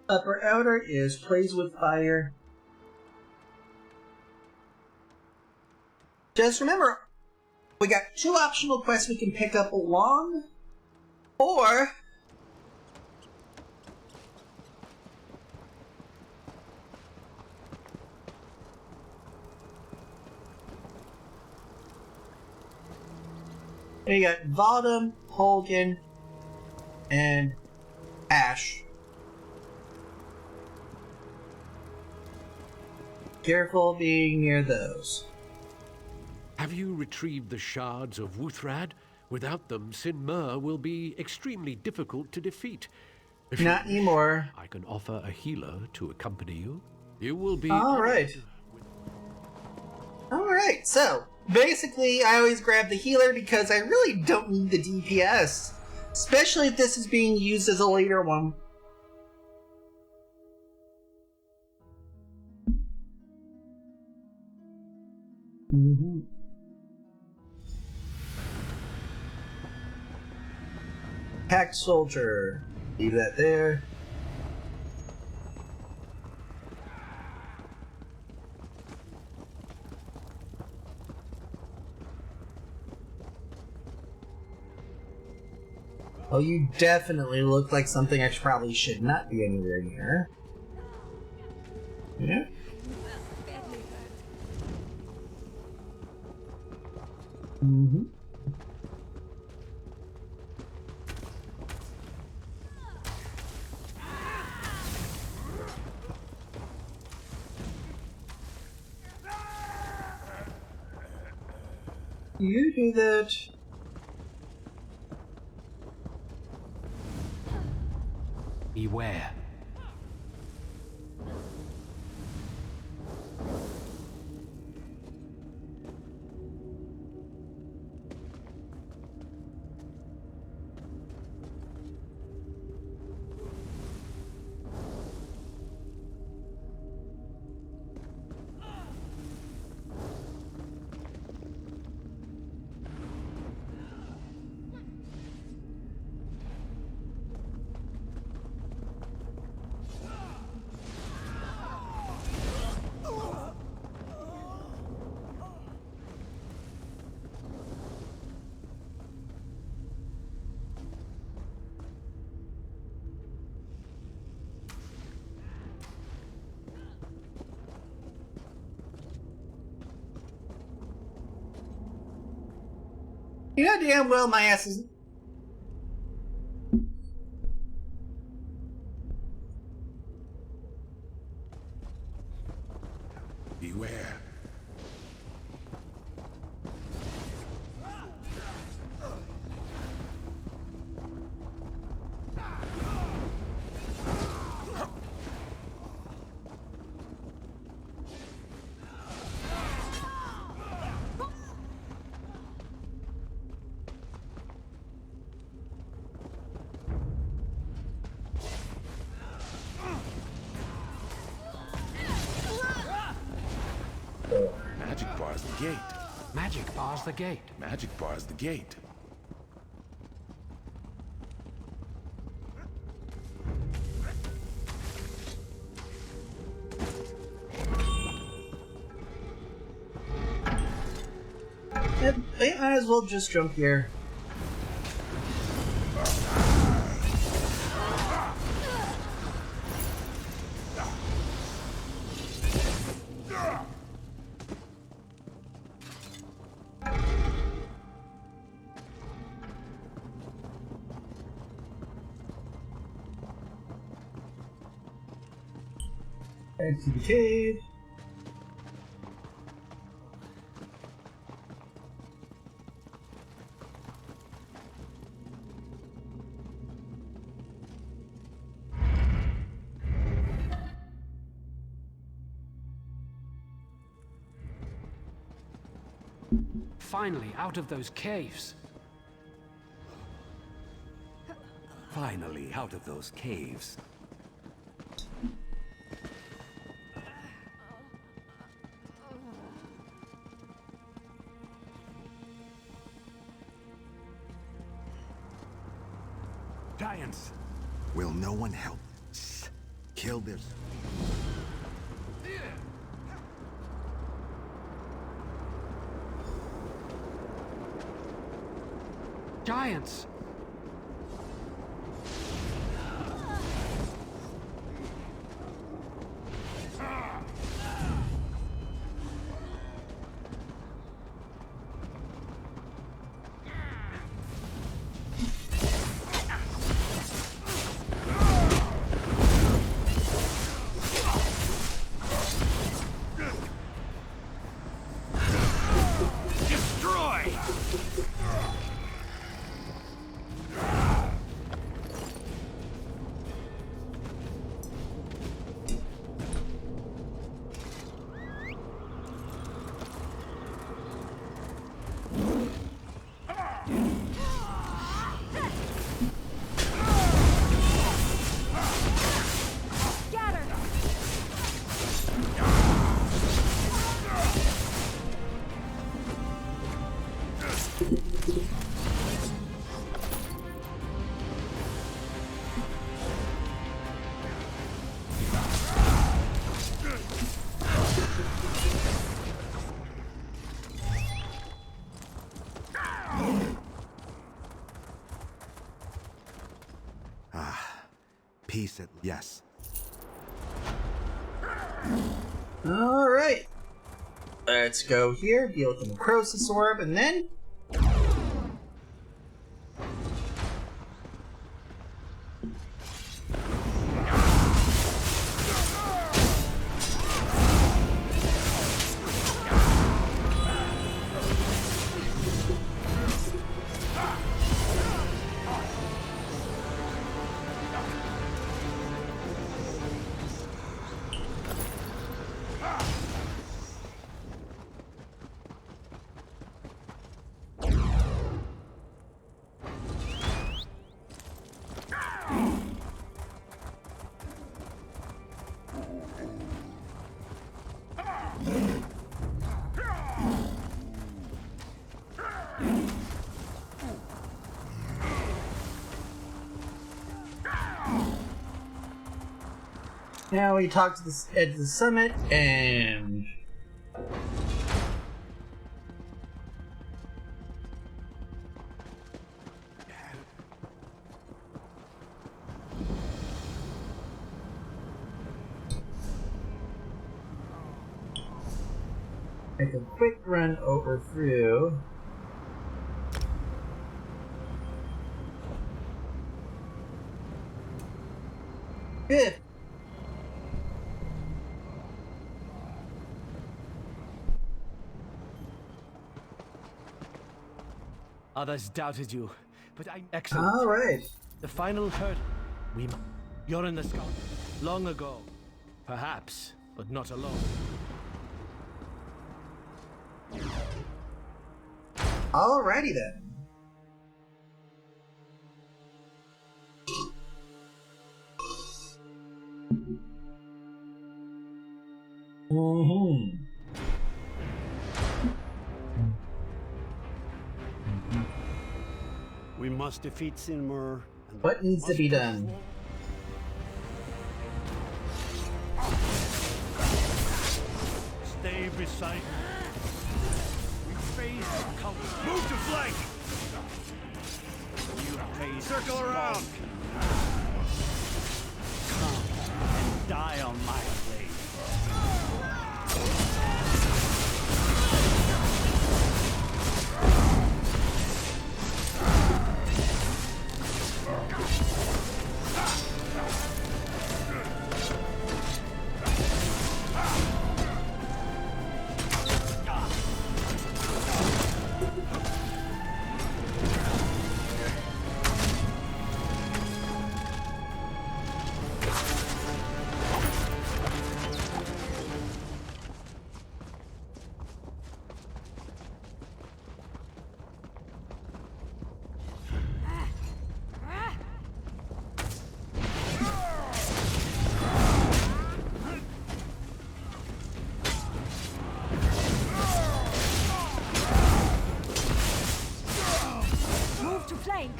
Upper outer is plays with fire. Just remember, we got 2 optional quests we can pick up along, or you got Valdum, Holgun, and Ash. Careful being near those. Have you retrieved the shards of Wuthrad? Without them, Sinmur will be extremely difficult to defeat. If Not you wish, anymore. I can offer a healer to accompany you. You will be... Alright, so basically I always grab the healer because I really don't need the DPS. Especially if this is being used as a later one. Packed soldier. Leave that there. Oh, you definitely look like something I probably should not be anywhere near. Yeah? Mm-hmm. You do that. Beware. You know damn well my ass is... Beware. Magic bars the gate. Magic bars the gate. Magic bars the gate. I might as well just jump here. Back to the cave. Finally, out of those caves. Finally, out of those caves. Giants! Will no one help? Kill this. Giants! Peace at yes. All right. Let's go here, deal with the necrosis orb, and then... Now we talk to the edge of the summit, and... make a quick run over through. Good. Others doubted you, but I'm excellent. All right. The final hurdle. You're in the sky. Long ago. Perhaps, but not alone. Alrighty then. Mm-hmm. We must defeat Sinmur. What needs to be done? Stay beside me. We face the cult. Move to flank! You face circle around! Come and die on my blade. Move to flank.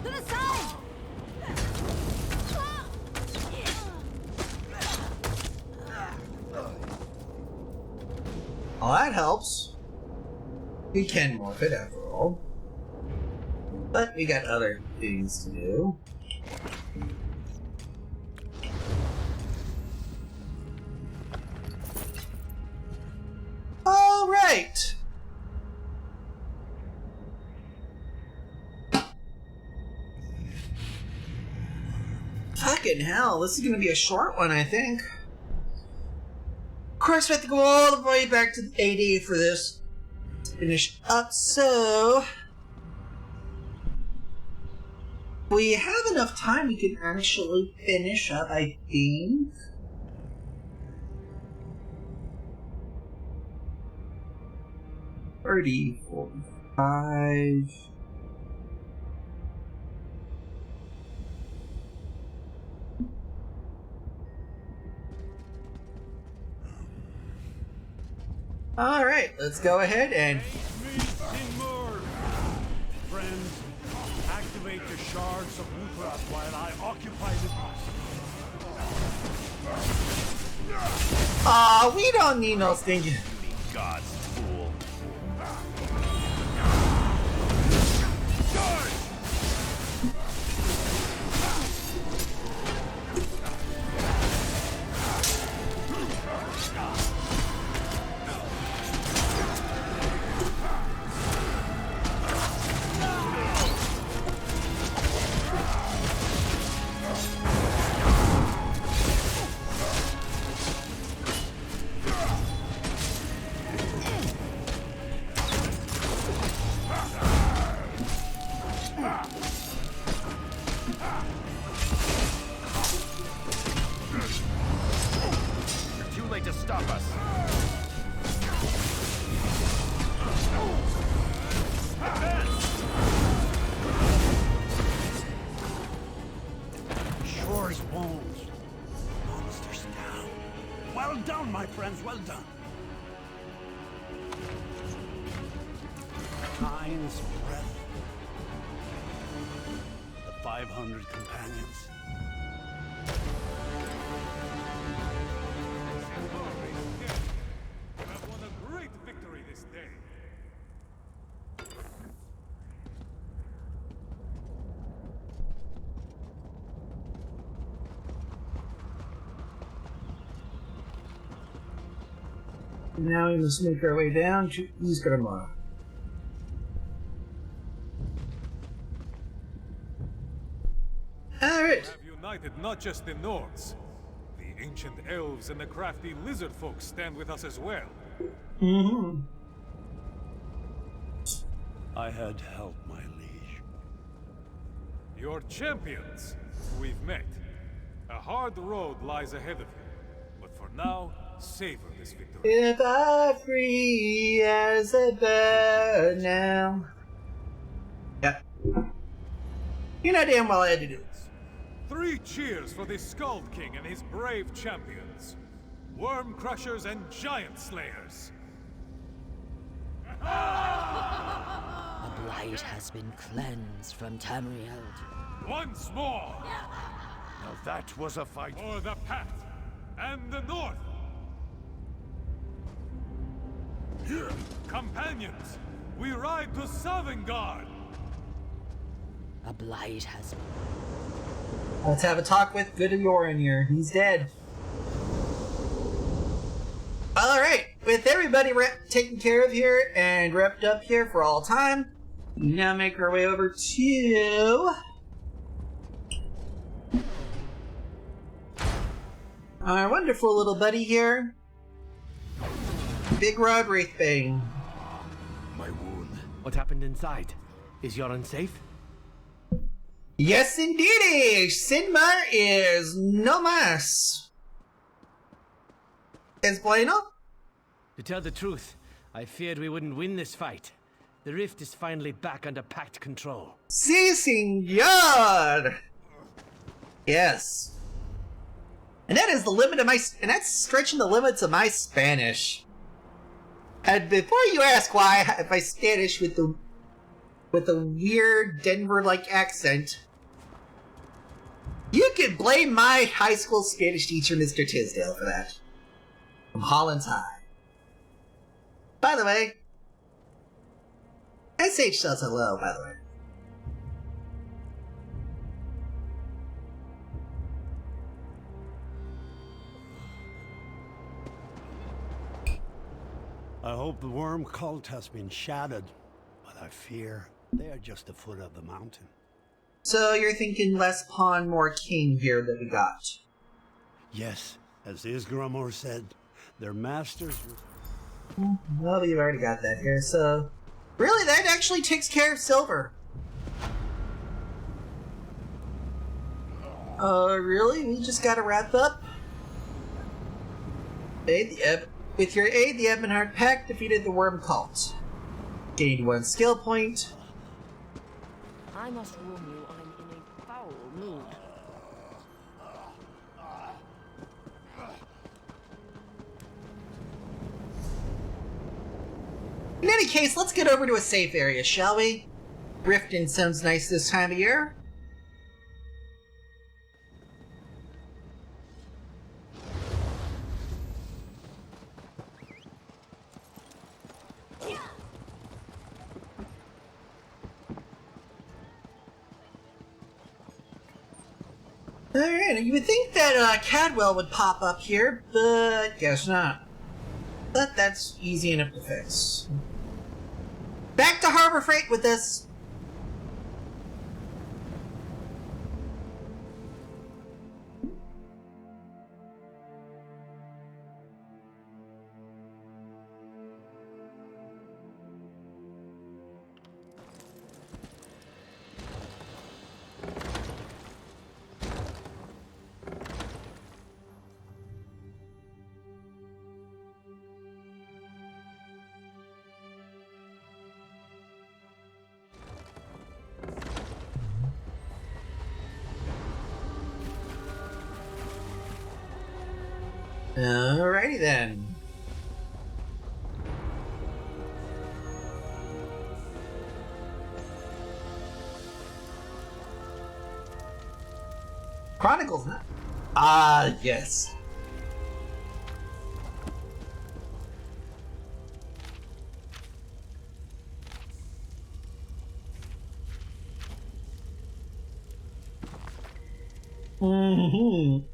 To the side. Well, that helps. We can morph it after all. But we got other things to do. Alright! Fucking hell, this is gonna be a short one, I think. Of course, we have to go all the way back to the AD for this to finish up, so... we have enough time we can actually finish up, I think. $30, $45... Alright, let's go ahead and... Friends, activate the shards of Wuthra while I occupy the beast. Aw, we don't need no stinking... God's fool. You're too late to stop us. Shore's wounds. Monsters down. Well done, my friends, well done. Kind's breath. The 500 companions. You have won a great victory this day. Now we must make our way down to Isgramar. Alright. Have united not just the Nords. The ancient elves and the crafty lizard folk stand with us as well. Mm-hmm. I had help, my liege. Your champions. We've met. A hard road lies ahead of you. But for now, savor this victory. If I free as a bird now. Yep. You know damn well I had to do it. 3 cheers for the Skald King and his brave champions. Worm crushers and giant slayers. A blight has been cleansed from Tamriel. Once more! Now that was a fight. For the Pact and the North. Companions, we ride to Sovngarde. A blight has been... Let's have a talk with Good Yorin here. He's dead. Alright, with everybody taken care of here and wrapped up here for all time, we now make our way over to our wonderful little buddy here, Big Rod Wraithbane. My wound. What happened inside? Is Yorin safe? Yes, indeedy! Sinmar is no mas. Es bueno? To tell the truth, I feared we wouldn't win this fight. The rift is finally back under Pact control. Si, senor! Yes. And that is the limit of my... And that's stretching the limits of my Spanish. And before you ask why my Spanish with the weird Denver-like accent, you can blame my high school Spanish teacher, Mr. Tisdale, for that. From Holland's High. By the way, SH says hello, by the way. I hope the worm cult has been shattered, but I fear they are just the foot of the mountain. So you're thinking less pawn, more king here that we got? Yes, as Isgramor said, their masters... Well, we've already got that here, so... Really, that actually takes care of silver. Really? We just gotta wrap up? With your aid, the Ebonheart Pact defeated the Worm Cult. Gained 1 skill point. I must warn you, I'm in a foul mood. In any case, let's get over to a safe area, shall we? Riften sounds nice this time of year. Alright, you would think that Cadwell would pop up here, but guess not. But that's easy enough to fix. Back to Harbor Freight with this. Alrighty then. Chronicles, huh? Ah, yes. Mm-hmm.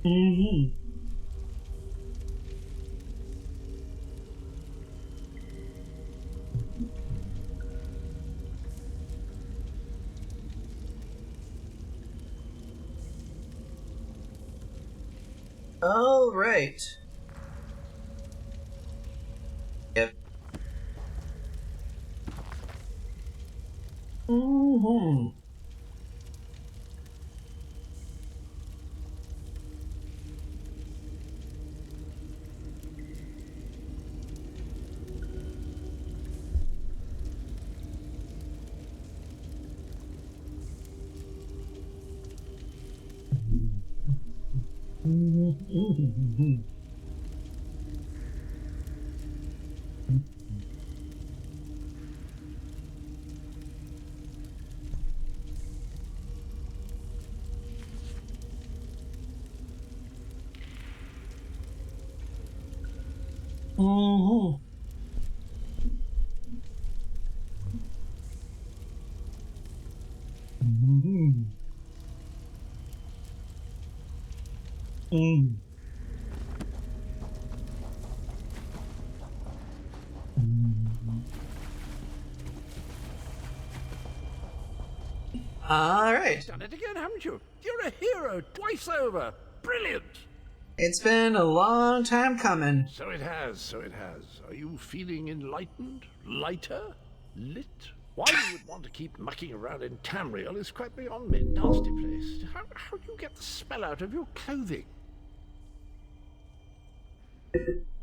Mm-hmm. All right. Yep. Mm-hmm. Mm-hmm. Mm-hmm. Mm-hmm. Mm. All right. Done it again, haven't you? You're a hero twice over. Brilliant. It's been a long time coming. So it has, so it has. Are you feeling enlightened? Lighter? Lit? Why you would want to keep mucking around in Tamriel is quite beyond me. Nasty place. How do you get the smell out of your clothing?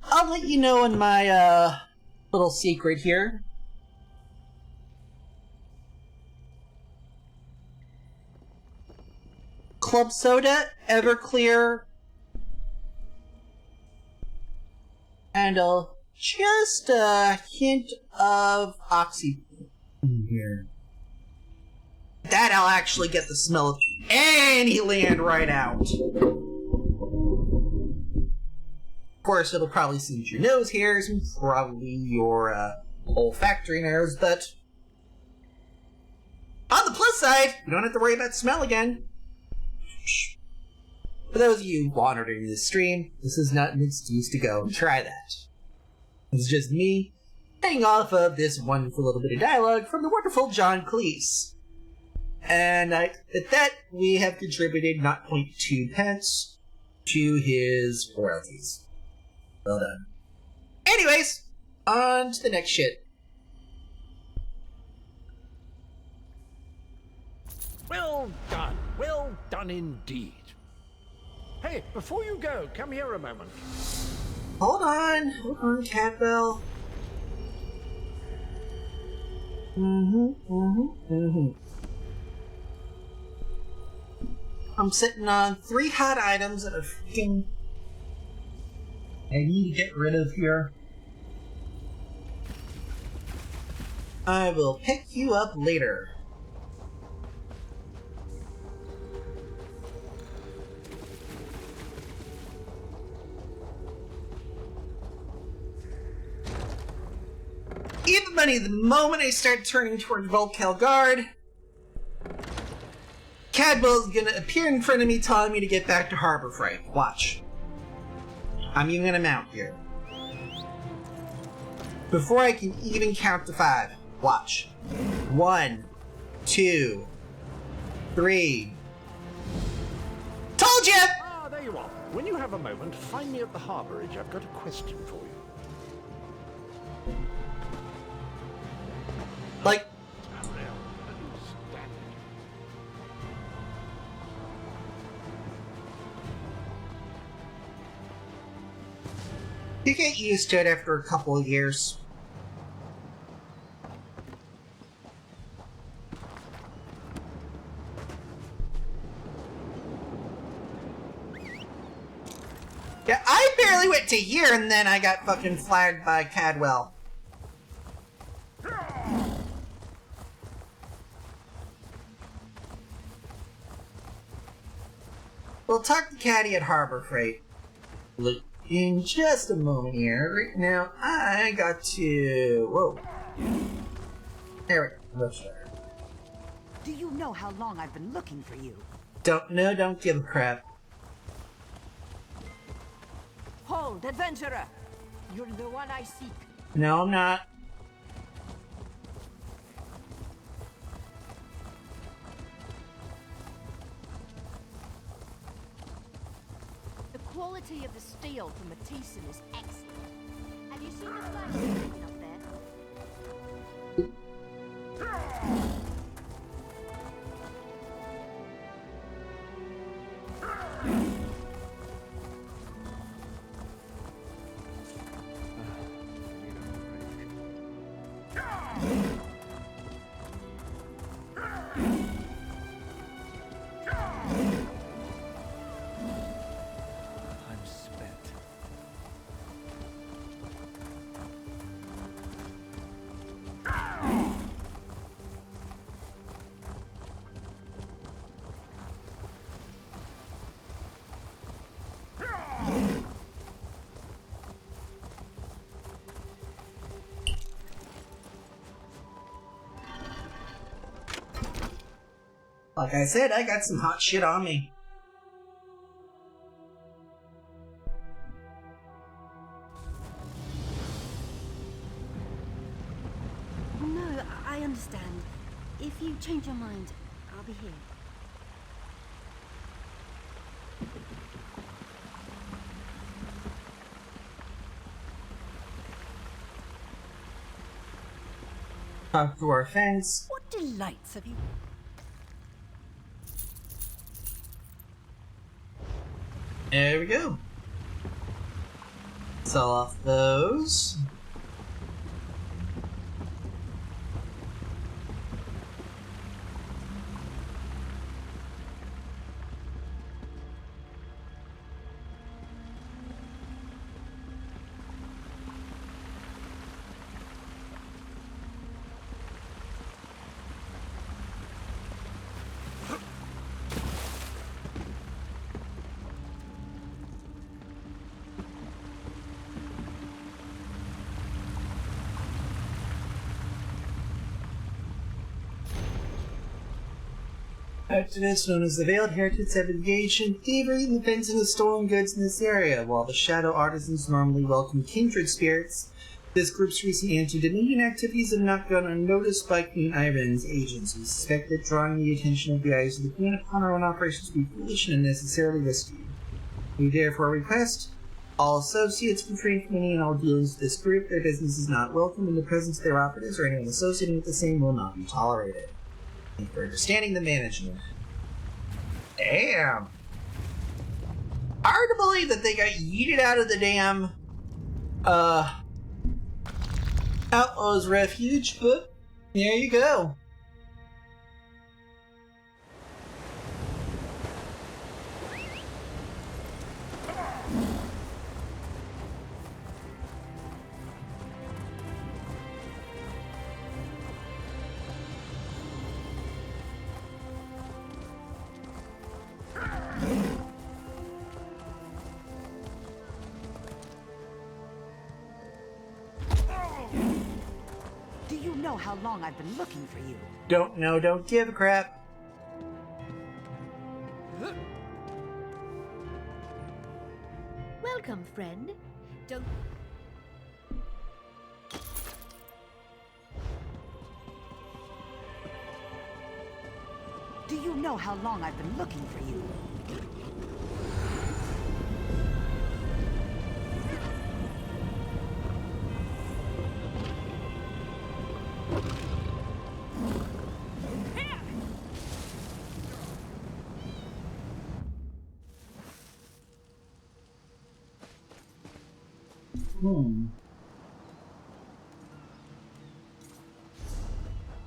I'll let you know in my little secret here. Club soda, Everclear, and just a hint of oxy in here. That'll actually get the smell of any land right out. Of course, it'll probably singe your nose hairs and probably your olfactory nerves, but on the plus side, you don't have to worry about smell again. For those of you monitoring this stream, this is not an excuse to go and try that. It's just me hanging off of this wonderful little bit of dialogue from the wonderful John Cleese. And at that, we have contributed 0.2 pence to his royalties. Well done. Anyways, on to the next shit. Well done indeed. Hey, before you go, come here a moment. Hold on, Cadwell. I'm sitting on 3 hot items that are freaking I need to get rid of here. I will pick you up later. Even money, the moment I start turning toward Volkel Guard, Cadwell's gonna appear in front of me telling me to get back to Harbor Freight. Watch. I'm even gonna mount here. Before I can even count to 5. Watch. 1, 2, 3. Told ya! Ah, there you are. When you have a moment, find me at the harbourage. I've got a question for you. Like, you get used to it after a couple of years. Yeah, I barely went to here and then I got fucking flagged by Cadwell. We'll talk to Caddy at Harbor Freight. Look, in just a moment here. Right now, I got to... Whoa. There we go. Much better. Do you know how long I've been looking for you? Don't give a crap. Behold, adventurer! You're the one I seek. No, I'm not. The quality of the steel from Matheson is excellent. Have you seen the flash up there? I'm spent. Like I said, I got some hot shit on me. No, I understand. If you change your mind, I'll be here. Talk to our fence. What delights have you... There we go. Sell off those. Activists known as the Veiled Heretics have engaged in thievery and the fencing of stolen goods in this area. While the Shadow Artisans normally welcome kindred spirits, this group's recent anti-Dominion activities have not gone unnoticed by Queen Irene's agents. We suspect that drawing the attention of the eyes of the Queen upon our own operations would be foolish and unnecessarily risky. We therefore request all associates refrain from any and all dealings with this group. Their business is not welcome, and the presence of their operatives or anyone associating with the same will not be tolerated. Thank you for understanding the management. Damn. Hard to believe that they got yeeted out of the damn Outlaws Refuge, but there you go. Do you know how long I've been looking for you? Don't know, don't give a crap. Welcome, friend. Don't... Do you know how long I've been looking for you?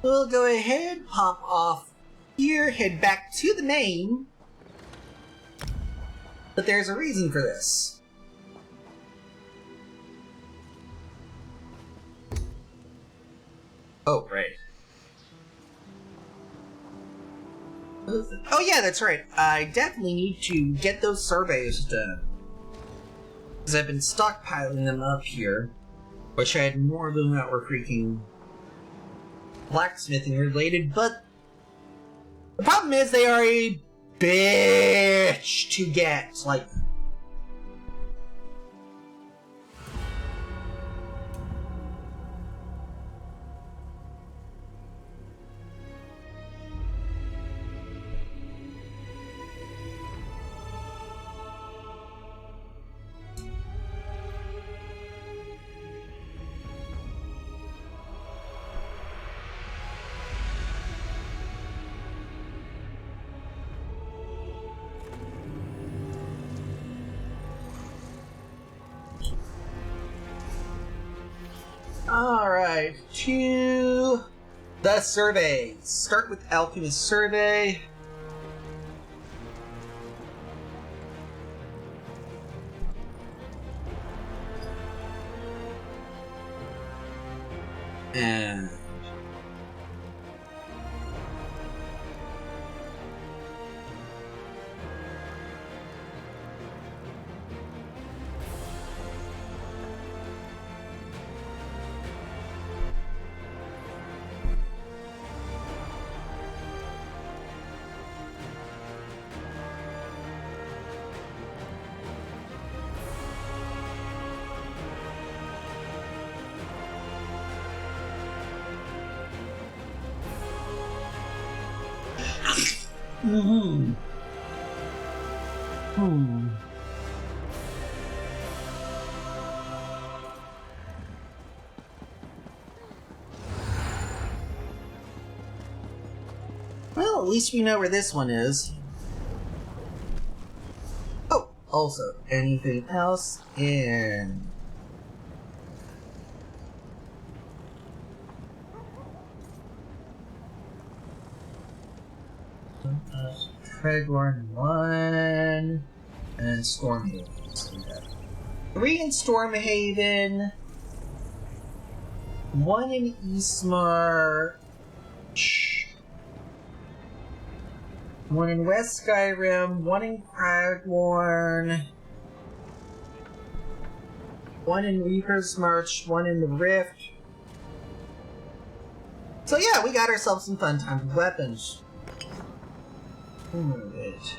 We'll go ahead, pop off here, head back to the main. But there's a reason for this. Oh, right. Oh yeah, that's right. I definitely need to get those surveys done. Because I've been stockpiling them up here. Wish I had more of them that were freaking blacksmithing related, but the problem is they are a bitch to get. Like, Alright, to the survey. Start with Alchemist Survey. And well, at least we know where this one is. Oh, also, anything else in... Treadworn 1 and Stormhaven. So we got 3 in Stormhaven, 1 in Eastmarch, 1 in West Skyrim, 1 in Cragworn, 1 in Reaper's March, 1 in the Rift. So yeah, we got ourselves some fun time with weapons. Alright.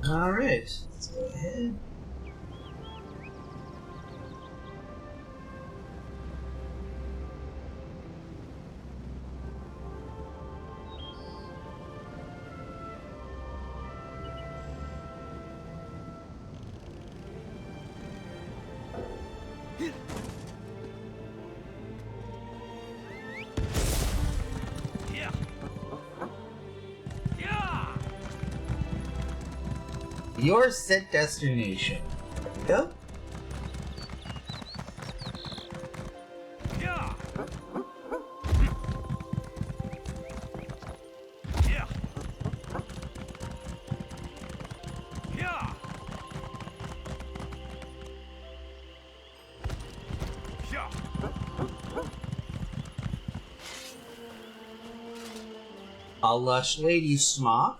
Alright, let's go ahead. Your set destination. There we go. A lush lady smock.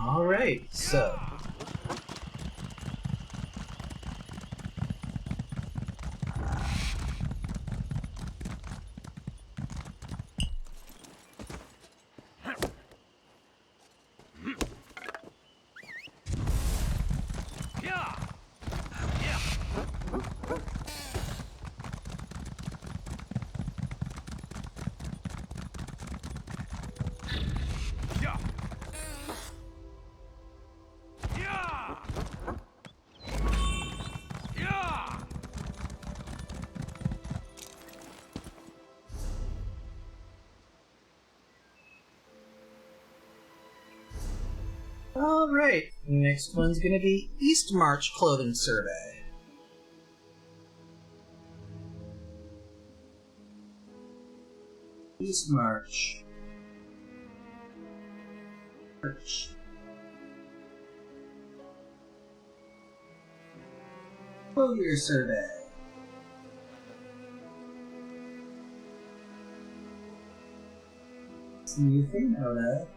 Alright, so... Alright, next one's gonna be East March Clothing Survey. East March. March. Year survey. What's the new thing out of?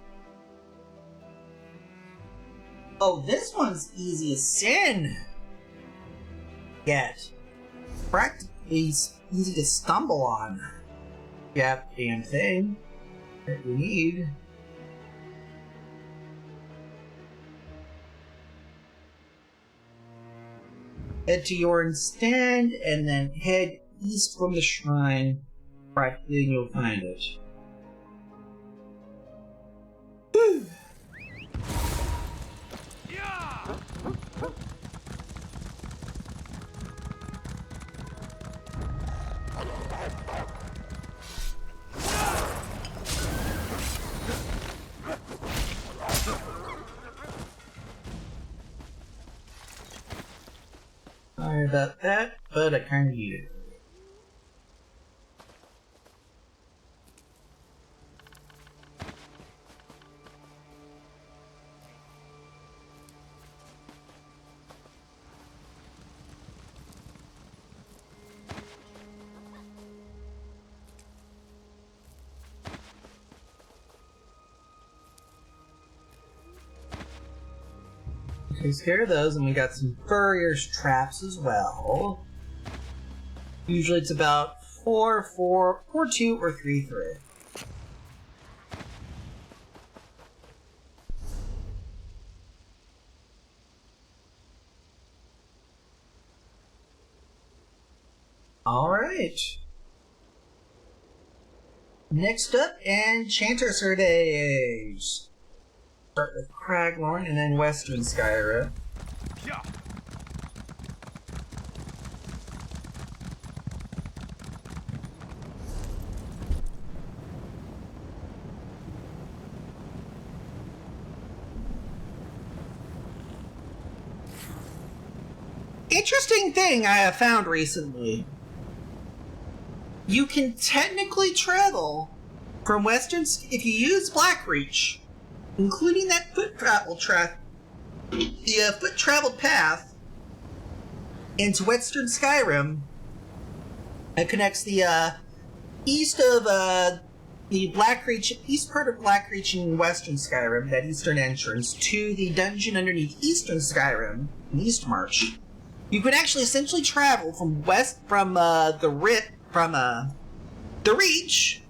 Oh, this one's easy as sin. Yet, practically easy to stumble on. Yeah, damn thing that you need. Head to Yorn's stand and then head east from the shrine. Practically, and you'll find it. Sorry about that, but I kinda need it. Takes care of those, and we got some furrier's traps as well. Usually it's about 4-2 or 3-3. Alright. Next up, Enchanter Surveys. Start with Craglorn and then Western Skyrim. Yeah. Interesting thing I have found recently. You can technically travel from Western if you use Blackreach, including that foot traveled path into Western Skyrim. It connects the east of the Blackreach, east part of Blackreach in Western Skyrim, that eastern entrance, to the dungeon underneath Eastern Skyrim in Eastmarch. You can actually essentially travel from the Reach,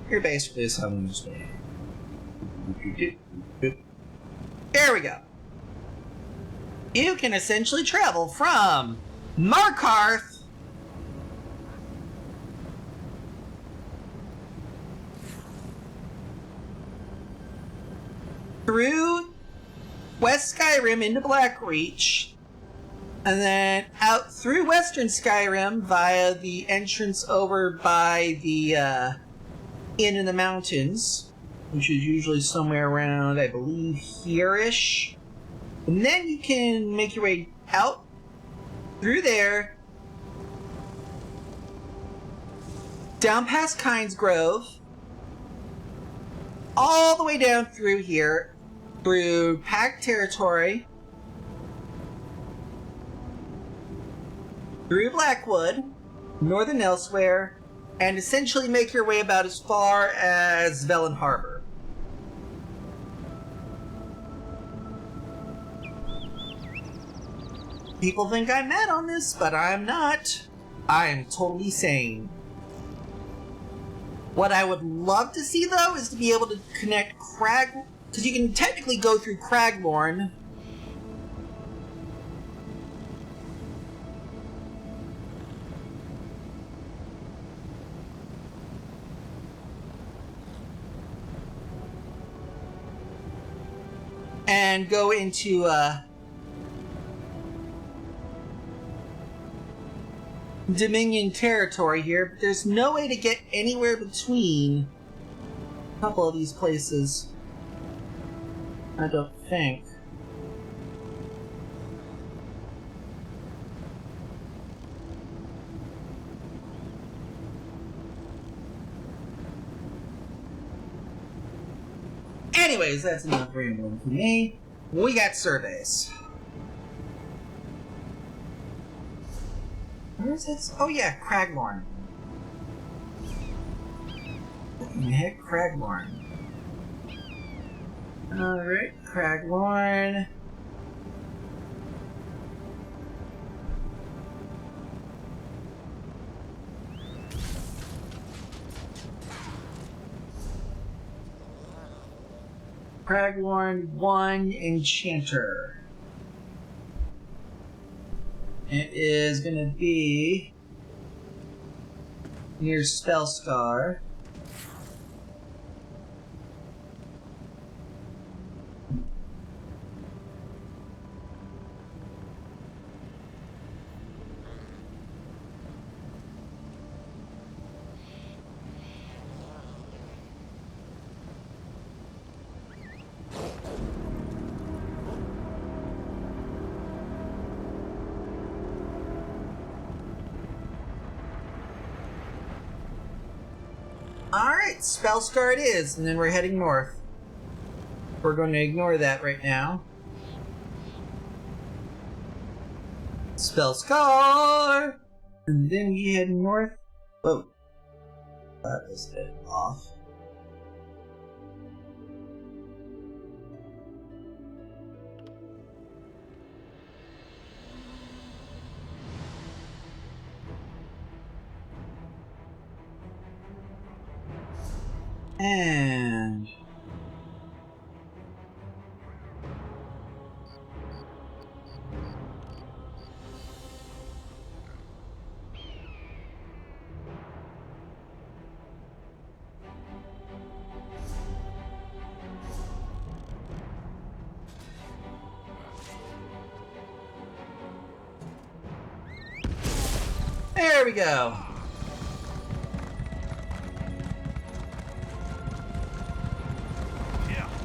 here basically is how I'm just doing. There we go. You can essentially travel from Markarth through West Skyrim into Blackreach, and then out through Western Skyrim via the entrance over by the inn in the mountains, which is usually somewhere around, I believe, here-ish. And then you can make your way out through there, down past Kynes Grove, all the way down through here, through Pact Territory, through Blackwood, Northern Elsewhere, and essentially make your way about as far as Velen Harbor. People think I'm mad on this, but I'm not. I am totally sane. What I would love to see, though, is to be able to connect because you can technically go through Craglorn. And go into, Dominion territory here, but there's no way to get anywhere between a couple of these places. I don't think. Anyways, that's enough rambling for me. We got surveys. Where is this? Oh yeah, Craglorn. What the heck, Craglorn? Alright, Craglorn. Craglorn 1 Enchanter. It is going to be near Spellscar. Alright, Spellscar it is, and then we're heading north. We're going to ignore that right now. Spellscar! And then we head north. Whoa. That was a bit off. And there we go.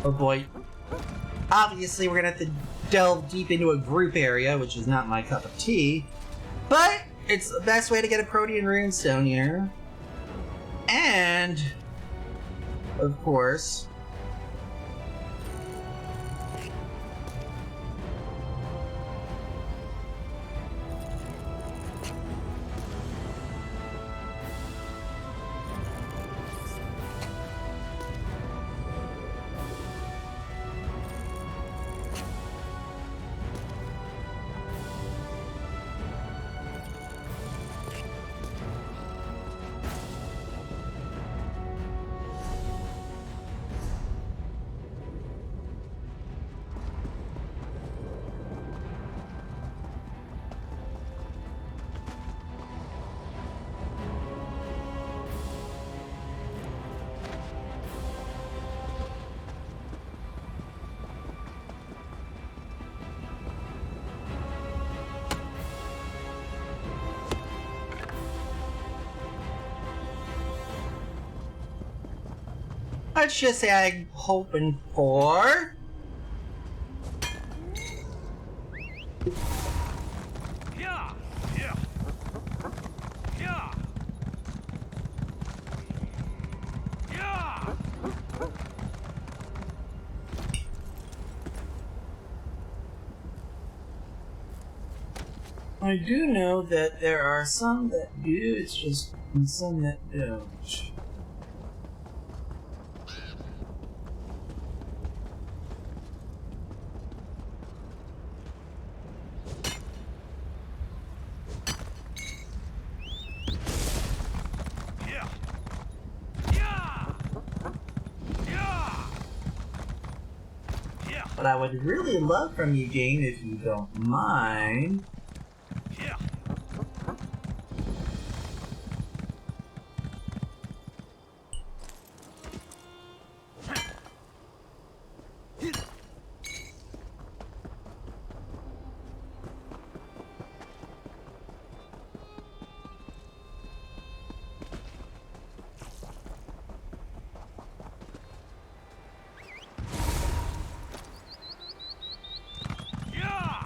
Oh boy. Obviously, we're gonna have to delve deep into a group area, which is not my cup of tea. But it's the best way to get a Protean runestone here. And, of course, let's just say I'm hoping for... I do know that there are some that do, it's just some that don't. What I would really love from you, game, if you don't mind...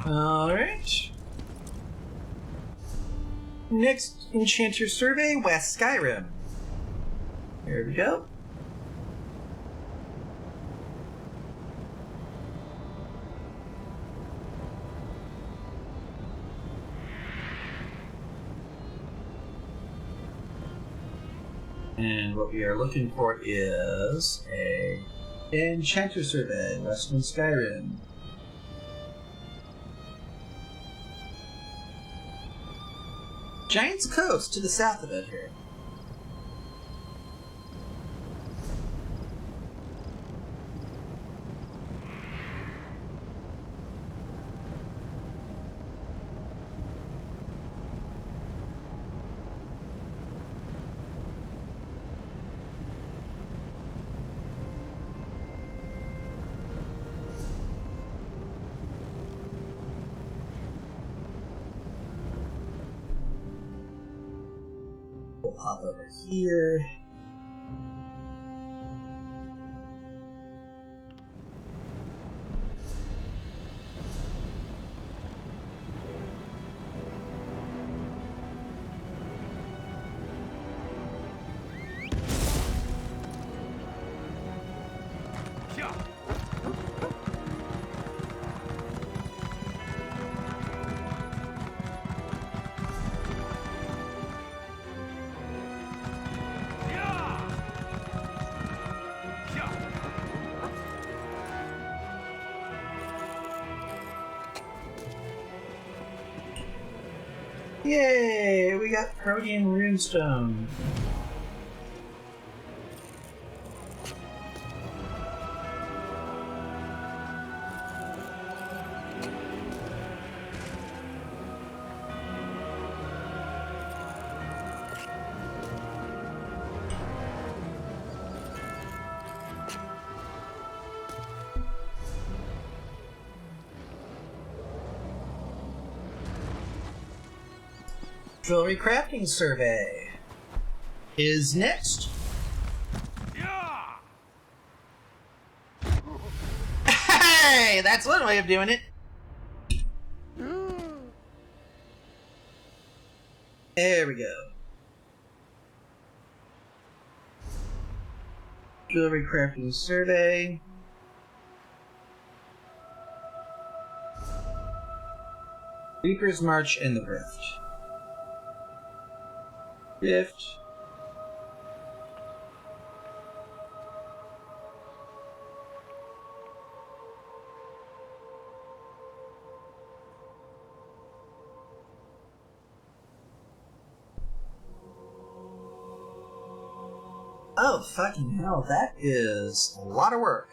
Alright. Next Enchanter Survey, West Skyrim. Here we go. And what we are looking for is a Enchanter Survey, Western Skyrim. Giant's Coast to the south of it here. We'll hop over here. Yay! We got Protean Runestone. Jewelry Crafting Survey is next. Hey, that's one way of doing it. There we go. Jewelry Crafting Survey. Reaper's March and the Rift. Rift. Oh, fucking hell, that is a lot of work.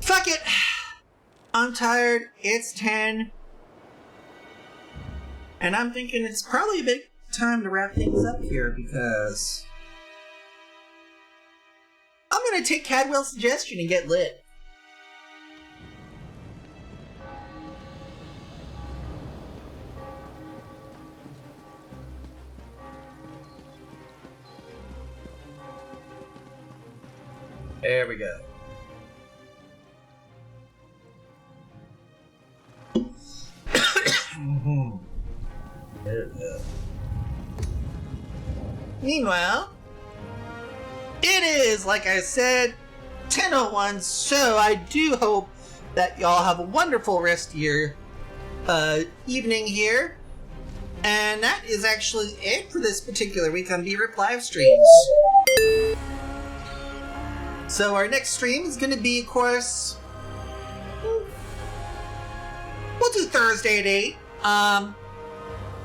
Fuck it! I'm tired, it's 10. And I'm thinking it's probably a big time to wrap things up here because I'm gonna take Cadwell's suggestion and get lit. There we go. There we go. Meanwhile, it is, like I said, 10:01, so I do hope that y'all have a wonderful rest of your evening here. And that is actually it for this particular week on B-Rip live streams. So our next stream is going to be, of course, we'll do Thursday at 8.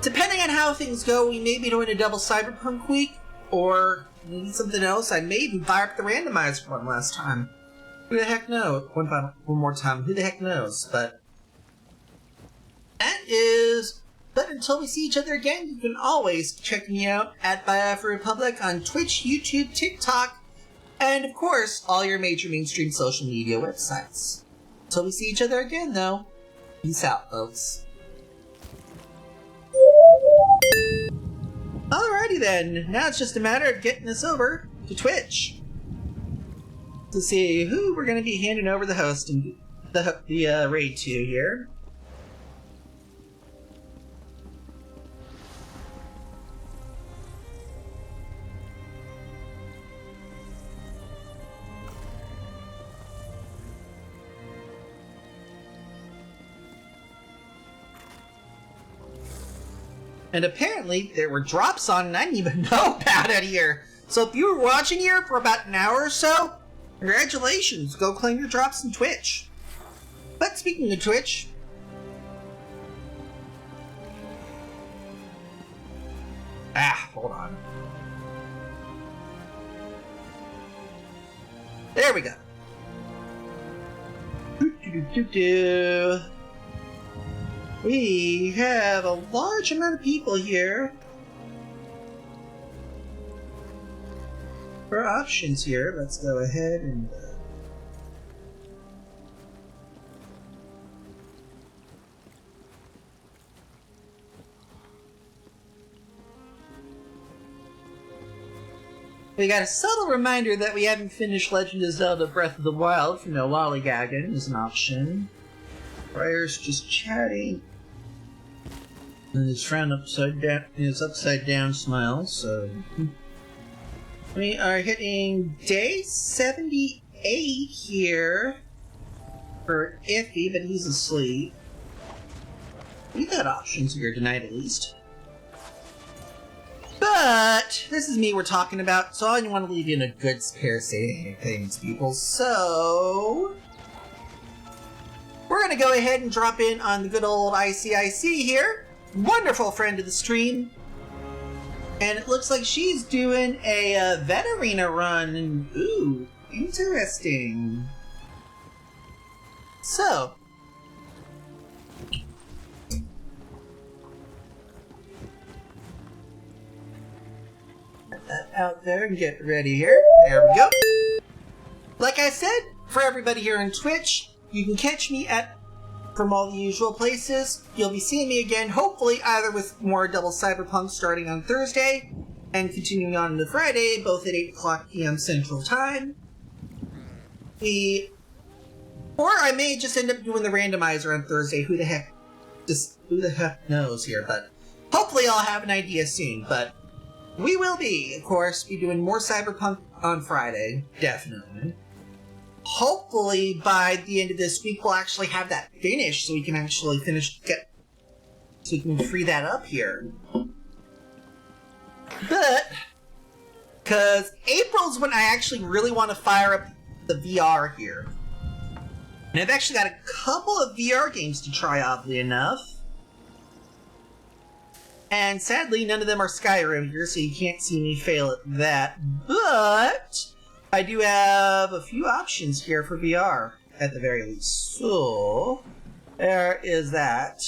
Depending on how things go, we may be doing a double Cyberpunk week, or maybe something else. I may even fire up the randomizer one last time. Who the heck knows? One more time. Who the heck knows? But that is. But until we see each other again, you can always check me out at Biafra Republic on Twitch, YouTube, TikTok, and of course, all your major mainstream social media websites. Until we see each other again, though, peace out, folks. Alrighty then, now it's just a matter of getting us over to Twitch to see who we're going to be handing over the host and the raid to here. And apparently there were drops on and I didn't even know about it here. So if you were watching here for about an hour or so, congratulations, go claim your drops in Twitch. But speaking of Twitch, hold on. There we go. We have a large amount of people here. For options here, let's go ahead and we got a subtle reminder that we haven't finished Legend of Zelda Breath of the Wild for no lollygagging as an option. Briar's just chatting. And his frown upside down, his upside down smile, so. We are hitting day 78 here for Iffy, but he's asleep. We got options here tonight at least. But this is me we're talking about, so I want to leave you in a good spare state of things, people. So we're gonna go ahead and drop in on the good old ICIC here. Wonderful friend of the stream. And it looks like she's doing a vet arena run. And, ooh, interesting. So out there and get ready here. There we go. Like I said, for everybody here on Twitch, you can catch me from all the usual places. You'll be seeing me again, hopefully either with more Double Cyberpunk starting on Thursday and continuing on to Friday, both at 8 o'clock p.m. Central Time. Or I may just end up doing the randomizer on Thursday. Who the heck knows here? But hopefully I'll have an idea soon. But we will be, of course, be doing more Cyberpunk on Friday, definitely. Hopefully by the end of this week we'll actually have that finished, so we can actually so we can free that up here. But because April's when I actually really want to fire up the VR here. And I've actually got a couple of VR games to try, oddly enough. And sadly, none of them are Skyrim here, so you can't see me fail at that. But I do have a few options here for VR, at the very least. So there is that.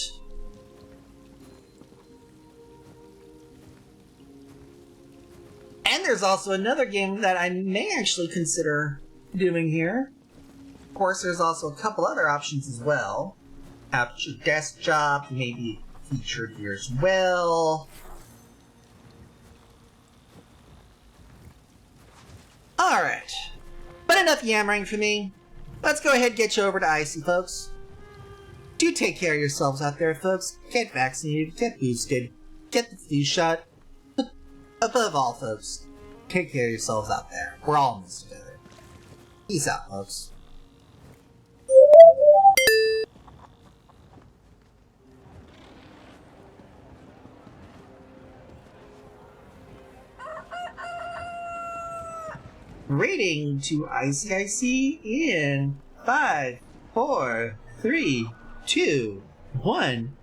And there's also another game that I may actually consider doing here. Of course, there's also a couple other options as well. Aperture Desktop may be featured here as well. Alright. But enough yammering for me. Let's go ahead and get you over to Icy, folks. Do take care of yourselves out there, folks. Get vaccinated, get boosted, get the flu shot. But above all, folks, take care of yourselves out there. We're all in this together. Peace out, folks. Rating to ICIC in 5, 4, 3, 2, 1.